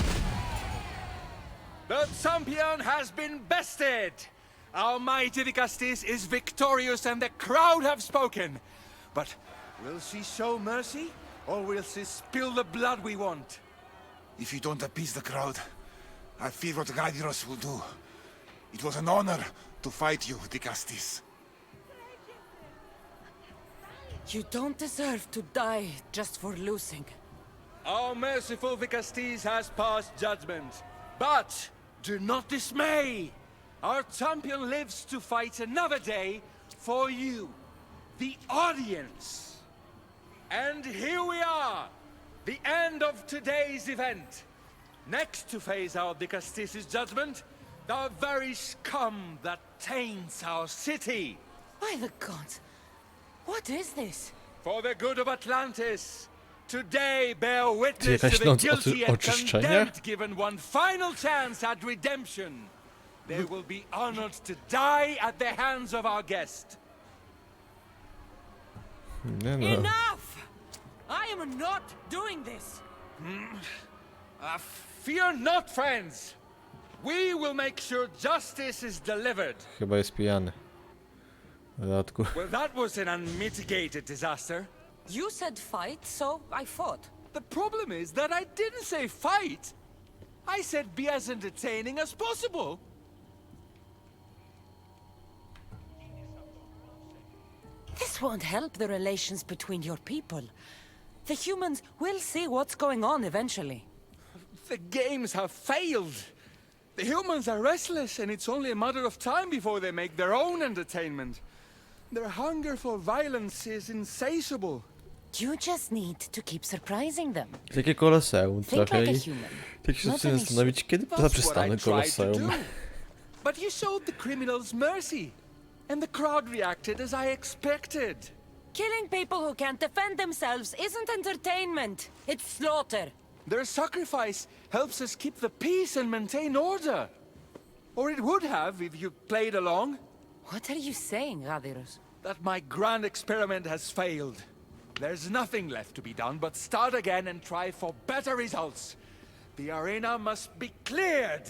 The champion has been bested! Our mighty Atlantydzie is victorious and the crowd have spoken. But will she show mercy? Or will she spill the blood we want? If you don't appease the crowd, I fear what Gyros will do. It was an honor to fight you, Atlantydzie. You don't deserve to die just for losing. Our merciful Atlantydzie has passed judgment. But do not dismay! Our champion lives to fight another day for you, the audience. And here we are, the end of today's event. Next to face our Atlantydzia's judgment, the very scum that taints our city. By the gods, what is this? For the good of Atlantis, today bear witness jakaś to the noc guilty and oczyszczenia? condemned given one final chance at redemption. They will be honored to die at the hands of our guest. Nie no. Enough! I am not doing this! Fear not, friends. We will make sure justice is delivered. Chyba jest pijany. W dodatku. Well, that was an unmitigated disaster. You said fight, so I fought. The problem is that I didn't say fight. I said be as entertaining as possible. This won't help the relations between your people. The humans will see what's going on eventually. The games have failed. The humans are restless, and it's only a matter of time before they make their own entertainment. Their hunger for violence is insatiable. You just need to keep surprising them. Jakie koloseum Think trochę like a i human. tak się Not zaczyna an zastanowić, kiedy That's what I zaprzestanę tried to koloseum. do. But you showed the criminals mercy, and the crowd reacted as I expected. Killing people who can't defend themselves isn't entertainment. It's slaughter. Their sacrifice helps us keep the peace and maintain order. Or it would have if you played along. What are you saying, Radiros? That my grand experiment has failed. There's nothing left to be done but start again and try for better results. The arena must be cleared.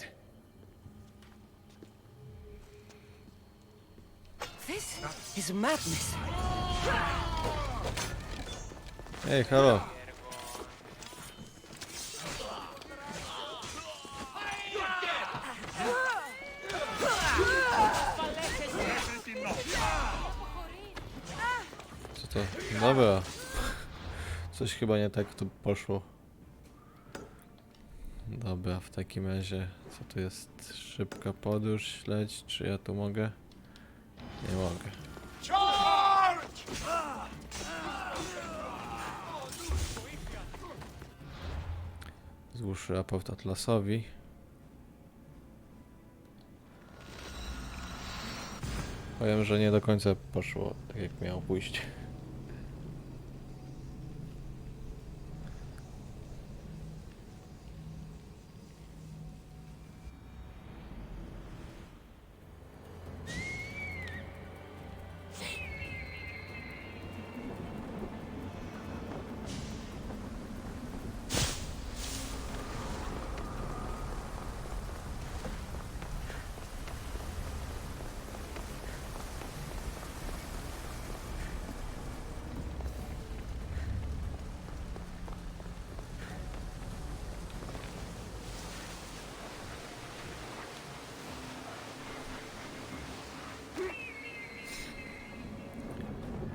This is madness. Ej, halo. Co to? Dobra. Coś chyba nie tak tu poszło. Dobra, w takim razie, co tu jest? Szybka podróż, śledź, czy ja tu mogę? Nie mogę. Złóż raport Atlasowi. Powiem, że nie do końca poszło tak, jak miało pójść.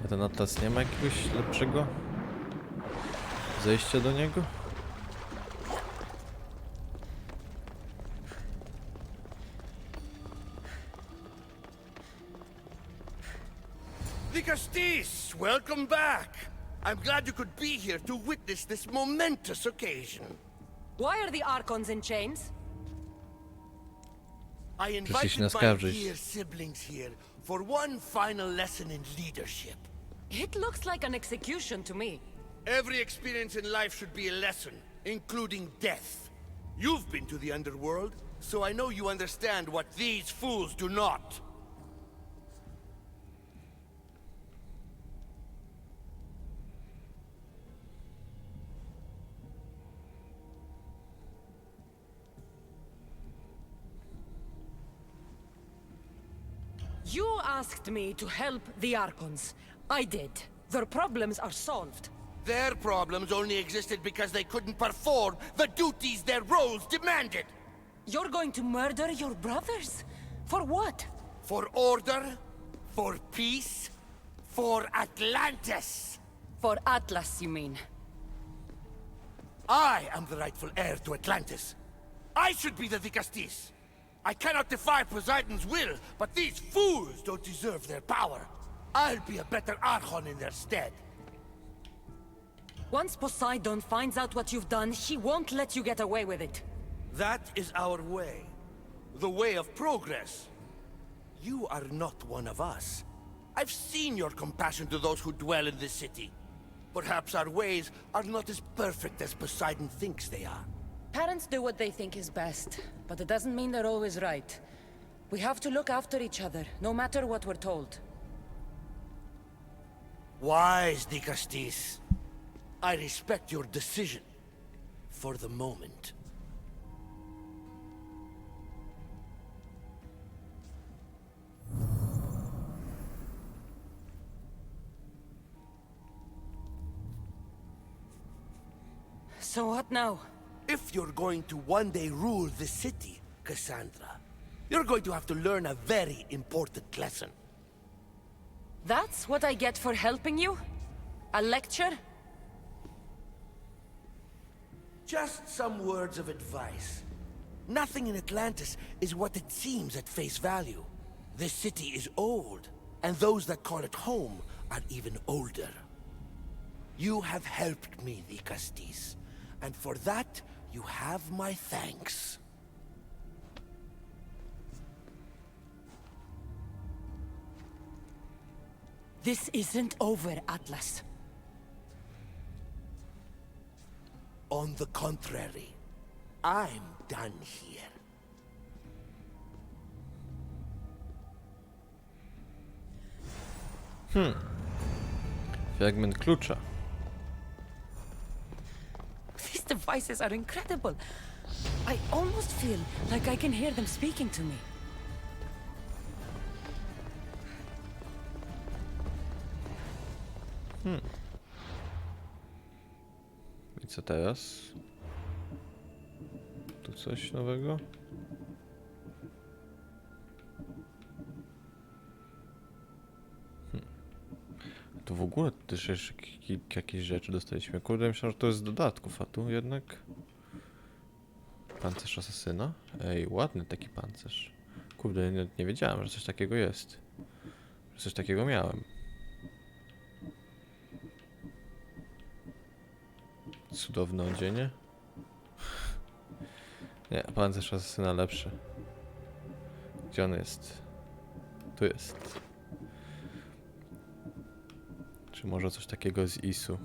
A ten atlas nie ma jakiegoś lepszego zejścia do niego? Dicastis, welcome back. I'm glad you could be here to witness this momentous occasion. Why are the Archons in chains? I invited my dear siblings here for one final lesson in leadership. It looks like an execution to me. Every experience in life should be a lesson, including death. You've been to the underworld, so I know you understand what these fools do not. You asked me to help the Archons. I did. Their problems are solved. Their problems only existed because they couldn't perform the duties their roles demanded. You're going to murder your brothers? For what? For order, for peace, for Atlantis. For Atlas, you mean? I am the rightful heir to Atlantis. I should be the Dicastis. I cannot defy Poseidon's will, but these fools don't deserve their power. I'll be a better Archon in their stead. Once Poseidon finds out what you've done, he won't let you get away with it. That is our way. The way of progress. You are not one of us. I've seen your compassion to those who dwell in this city. Perhaps our ways are not as perfect as Poseidon thinks they are. Parents do what they think is best, but it doesn't mean they're always right. We have to look after each other, no matter what we're told. Wise, Dicastis. I respect your decision. For the moment. So what now? If you're going to one day rule the city, Kassandra, you're going to have to learn a very important lesson. That's what I get for helping you? A lecture? Just some words of advice. Nothing in Atlantis is what it seems at face value. This city is old, and those that call it home are even older. You have helped me, Vikastis, and for that, you have my thanks. This isn't over, Atlas. On the contrary, I'm done here. Fragment klucza. These devices are incredible. I almost feel like I can hear them speaking to me. I co teraz? Tu coś nowego? To w ogóle też jeszcze jakieś rzeczy dostaliśmy. Kurde, myślałem, że to jest z dodatków, a tu jednak... Pancerz asasyna? Ej, ładny taki pancerz. Kurde, nie wiedziałem, że coś takiego jest. Że coś takiego miałem. Cudowne odzienie. Nie, pancerz asasyna lepszy. Gdzie on jest? Tu jest. Czy może coś takiego z Isu?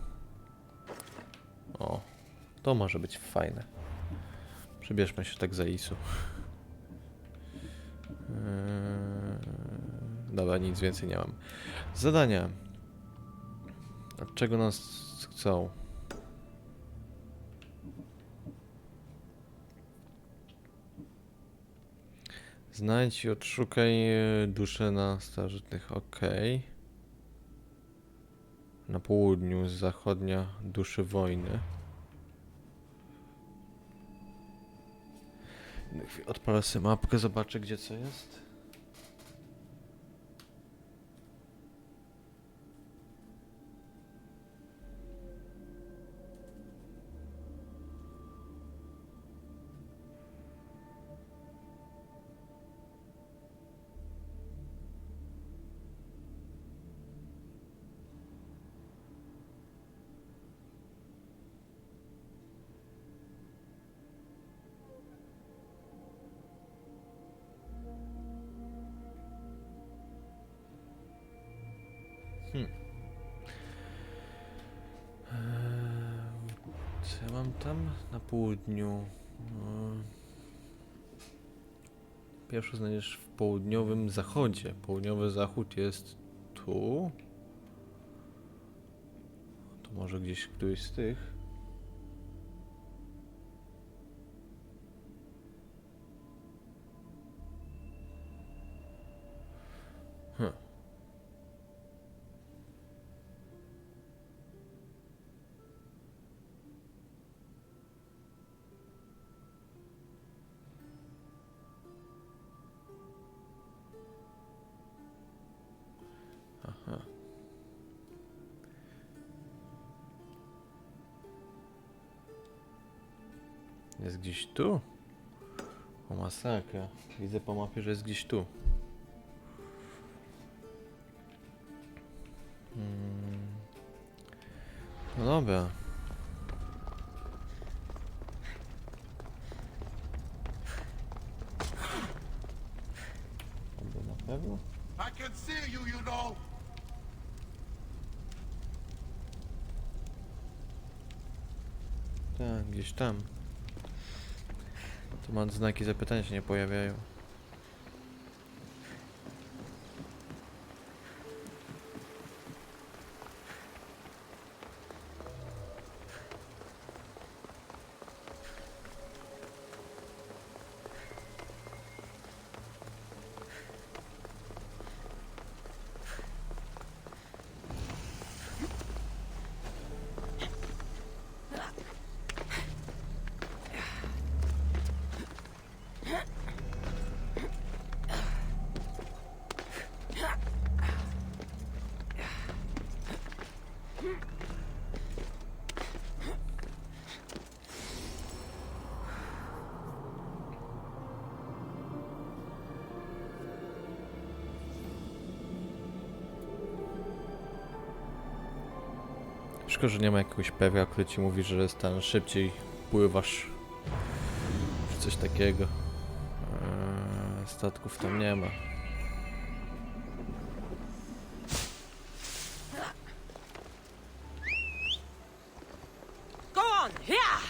O, to może być fajne. Przebierzmy się tak za Isu. Dobra, nic więcej nie mam. Zadania. Od czego nas chcą? Znajdź i odszukaj duszę na starożytnych. Okej. Na południu, zachodnia duszy wojny. Odpalę sobie mapkę, zobaczę gdzie co jest. Co ja mam tam? Na południu. Pierwszy znajdziesz w południowym zachodzie. Południowy zachód jest tu. To może gdzieś któryś z tych. Aha. Jest gdzieś tu? O masakra. Widzę po mapie, że jest gdzieś tu. No dobra. Albo na pewno? I can see you, you know. Tak, gdzieś tam. Tu mam znaki zapytania się nie pojawiają. Szkoda, że nie ma jakiegoś pewia, który ci mówi, że stan szybciej pływasz. Czy coś takiego. Statków tam nie ma. Go on, yeah!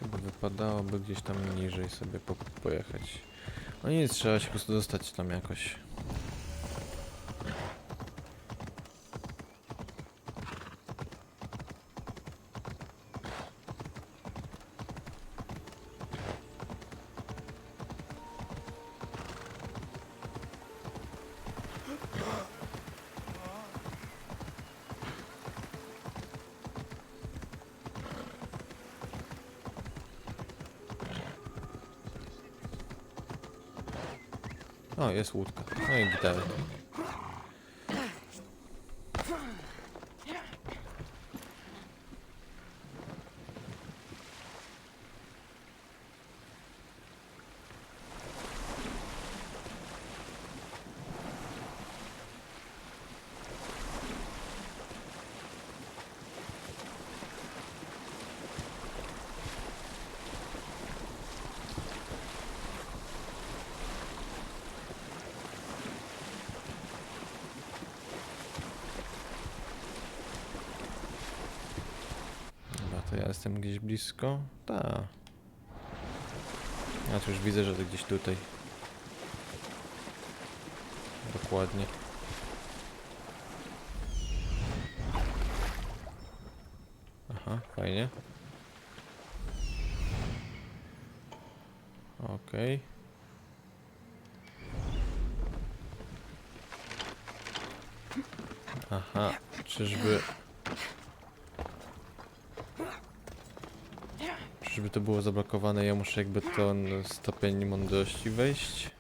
Chyba wypadałoby gdzieś tam niżej sobie pojechać. No nic, trzeba się po prostu dostać tam jakoś. O, jest łódka. No i gitary. To ja jestem gdzieś blisko? Tak. Ja tu już widzę, że to gdzieś tutaj. Dokładnie. Aha, fajnie. Okej. Aha, czyżby... Żeby to było zablokowane, ja muszę jakby ten stopień mądrości wejść.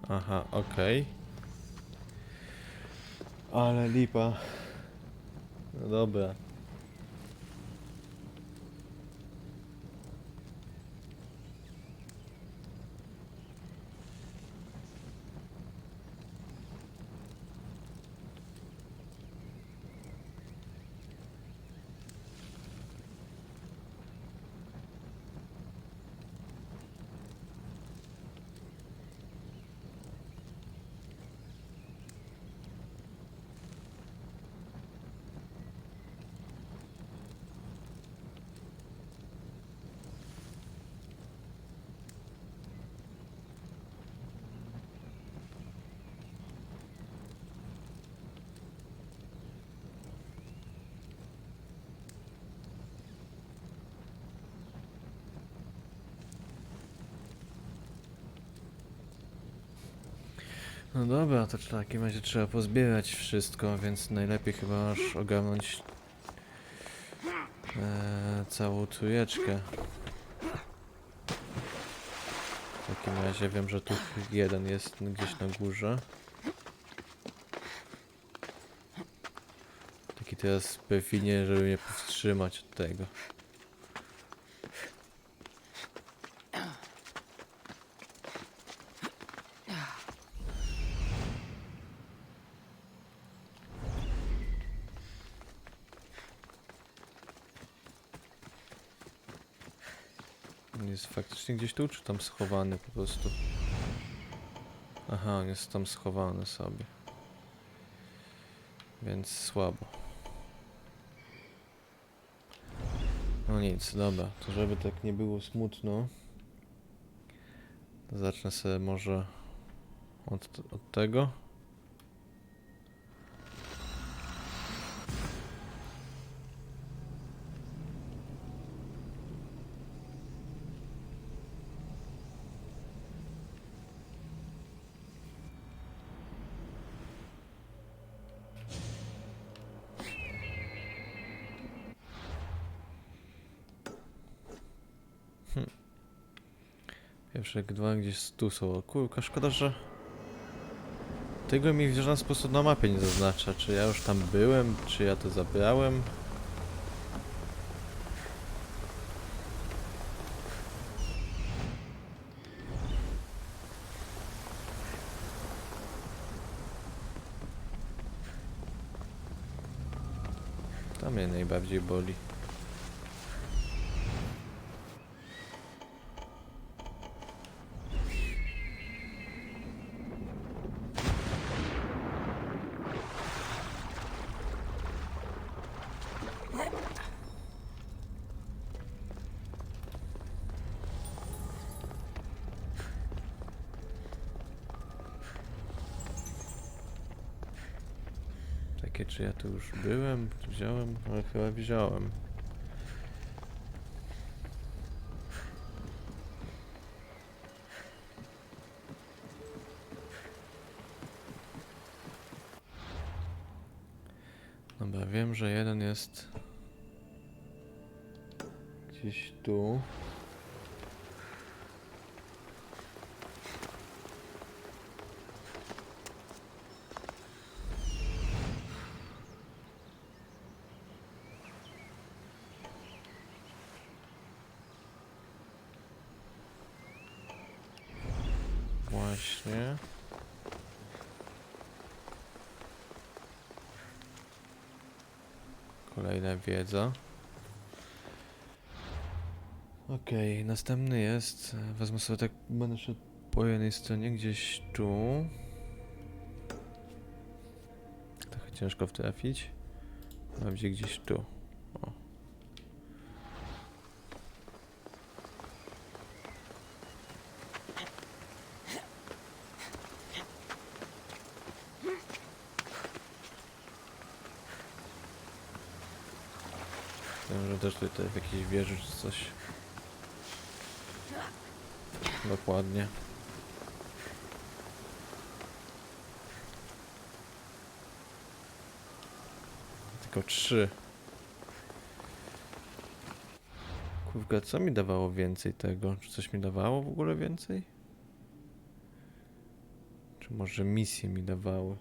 Aha, okej. Ale lipa. No dobra. No dobra, to w takim razie trzeba pozbierać wszystko, więc najlepiej chyba aż ogarnąć całą trójeczkę. W takim razie wiem, że tu jeden jest gdzieś na górze. Taki teraz perfidnie, żeby mnie powstrzymać od tego. Jest faktycznie gdzieś tu, czy tam schowany po prostu? Aha, on jest tam schowany sobie. Więc słabo. No nic, dobra. To żeby tak nie było smutno, to zacznę sobie może od tego. Pierwsze dwa gdzieś tu są. Kurka, szkoda, że Tego mi w żaden sposób na mapie nie zaznacza, czy ja już tam byłem, czy ja to zabrałem. To mnie najbardziej boli. Takie, czy ja tu już byłem? Wziąłem? Ale chyba wziąłem. Dobra, wiem, że jeden jest gdzieś tu. Właśnie. Kolejna wiedza. Okej, następny jest. Wezmę sobie tak, będę szedł po jednej stronie gdzieś tu. Trochę ciężko wtrafić. A gdzie gdzieś tu. O. Wiem, że też tutaj w jakiejś wieży czy coś. Dokładnie. Tylko 3. Kurwa, co mi dawało więcej tego? Czy coś mi dawało w ogóle więcej? Czy może misje mi dawały?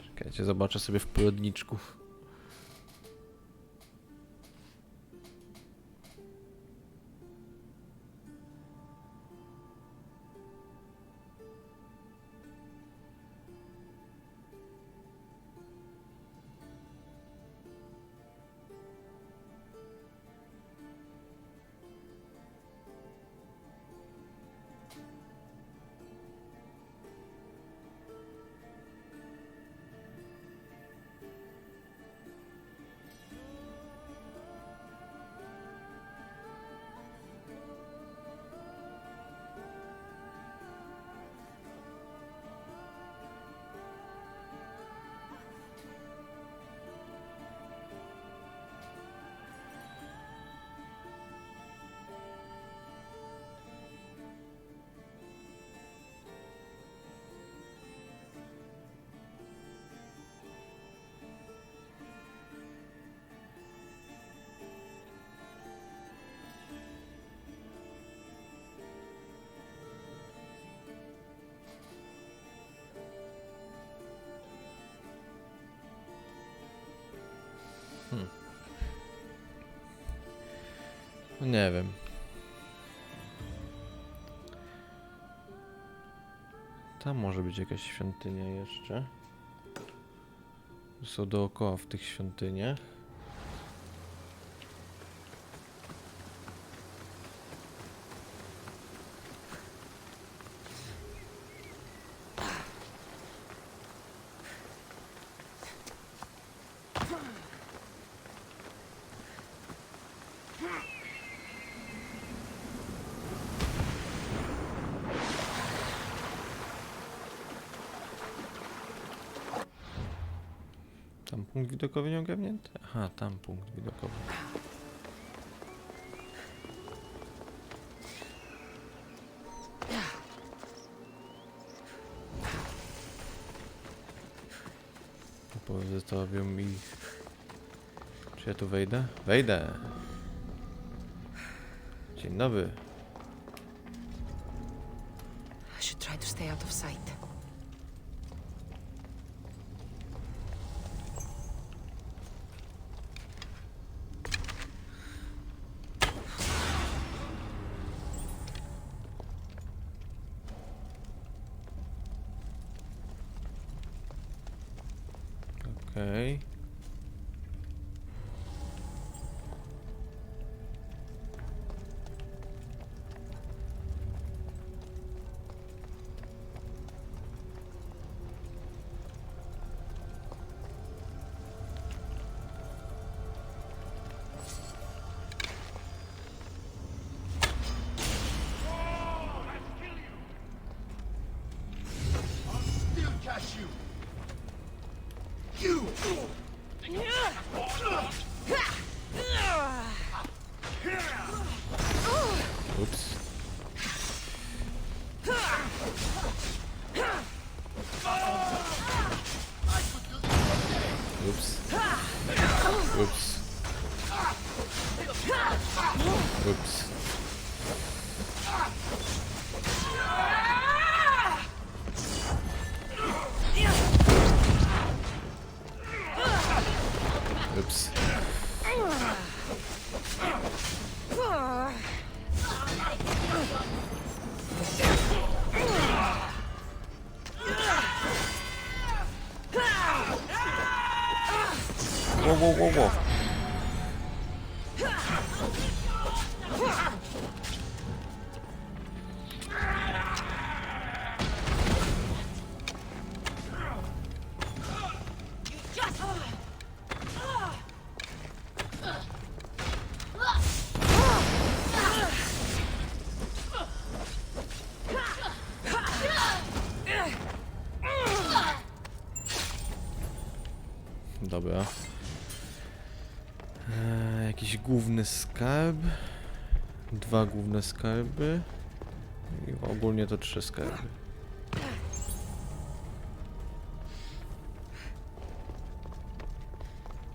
Czekajcie, zobaczę sobie w poradniczku. No nie wiem. Tam może być jakaś świątynia jeszcze. Są dookoła w tych świątyniach. Tam punkt widokowy nie ogarnięty? Aha, tam punkt widokowy. Pozostawią mi... Czy ja tu wejdę? Wejdę! Dzień dobry. I should try to stay out of sight. Okej. Ups. Ups. Ups. Ups. Ups. Whoa, whoa, whoa, whoa. Dobra. Jakiś główny skarb. 2 główne skarby. I ogólnie to 3 skarby.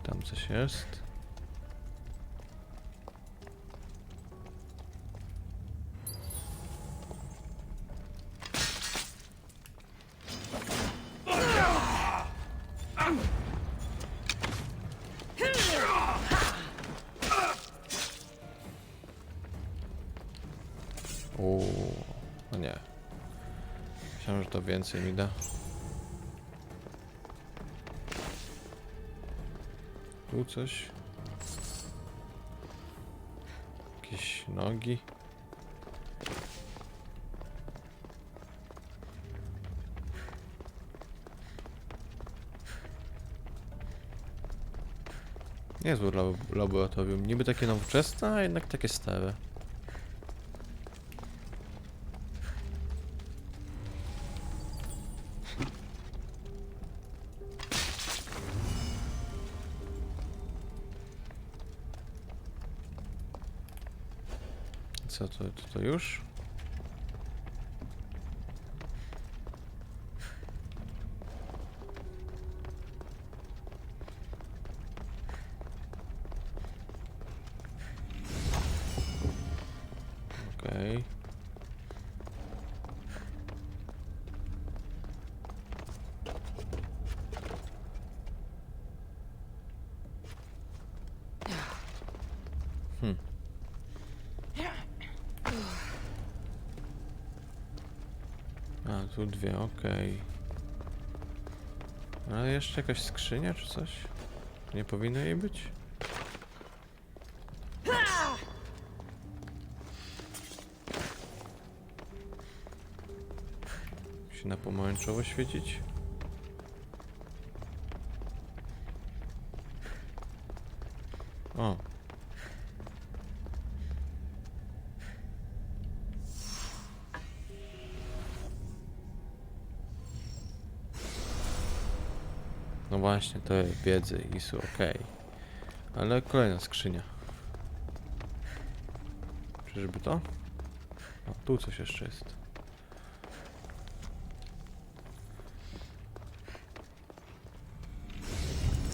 Tam coś jest. O nie. Myślałem, że to więcej mi da. Tu coś. Jakieś nogi. Niezłe laboratorium. Niby takie nowoczesne, a jednak takie stare. Co to już? Okej. A, tu 2, okej. Ale jeszcze jakaś skrzynia czy coś? Nie powinno jej być? Musi na pomarańczowo świecić? O. No właśnie, to jest wiedzy i są okej. Ale kolejna skrzynia. Czyżby to? O, tu coś jeszcze jest.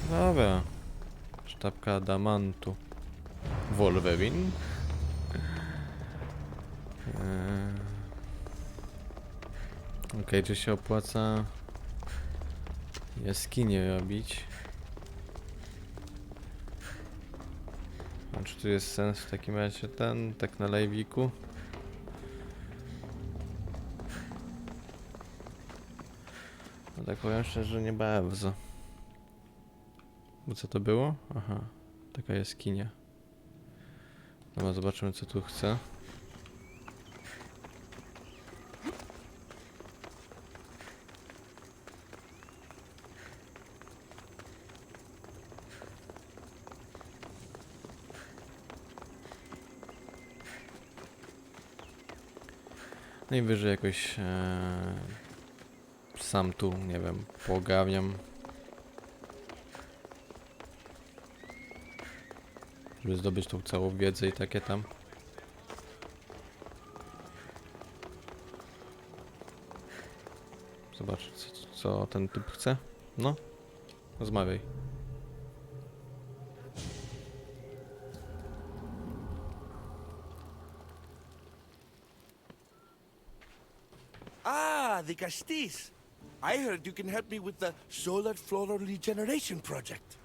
Dobra. Sztabka adamantu. Wolverine. Okej, czy się opłaca jaskinię robić? A czy tu jest sens w takim razie tak na live'iku? No tak powiem szczerze, nie bardzo. Bo co to było? Aha, taka jaskinia. Dobra, zobaczymy co tu chce. Najwyżej jakoś sam tu, nie wiem, poogarniam. Żeby zdobyć tą całą wiedzę i takie tam. Zobacz, co ten typ chce. No, rozmawiaj. Ah, the Castis. I heard you can help me with the solar floral regeneration project.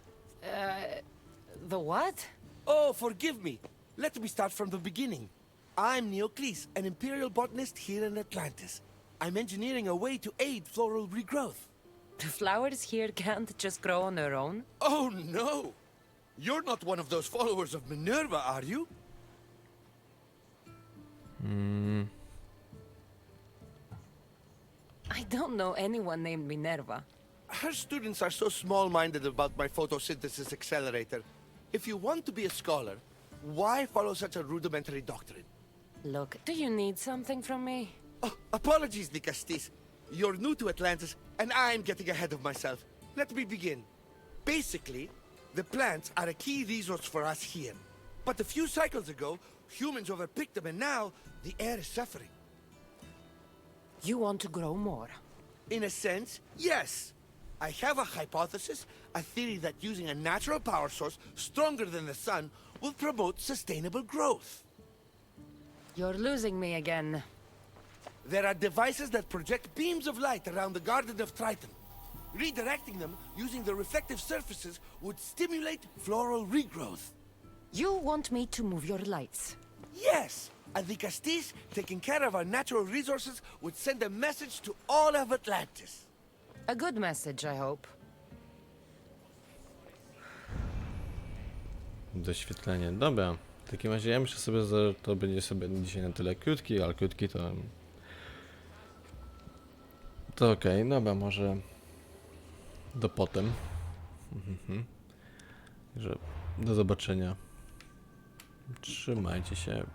The what? Oh, forgive me. Let me start from the beginning. I'm Neocles, an imperial botanist here in Atlantis. I'm engineering a way to aid floral regrowth. The flowers here can't just grow on their own? Oh, no! You're not one of those followers of Minerva, are you? I don't know anyone named Minerva. Her students are so small-minded about my photosynthesis accelerator. If you want to be a scholar, why follow such a rudimentary doctrine? Look, do you need something from me? Oh, apologies, Nicastis. You're new to Atlantis, and I'm getting ahead of myself. Let me begin. Basically, the plants are a key resource for us here. But a few cycles ago, humans overpicked them, and now the air is suffering. You want to grow more? In a sense, yes. I have a hypothesis, a theory that using a natural power source stronger than the sun will promote sustainable growth. You're losing me again. There are devices that project beams of light around the Garden of Triton. Redirecting them using the reflective surfaces would stimulate floral regrowth. You want me to move your lights? Yes! And the Castis, taking care of our natural resources, would send a message to all of Atlantis. A good message, I hope. Doświetlenie. Dobra. W takim razie ja myślę sobie, że to będzie sobie dzisiaj na tyle krótki, ale krótki to... To okej, dobra, może... Do potem. Że do zobaczenia. Trzymajcie się.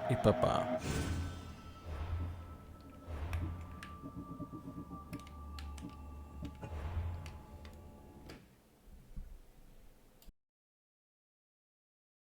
I pa pa.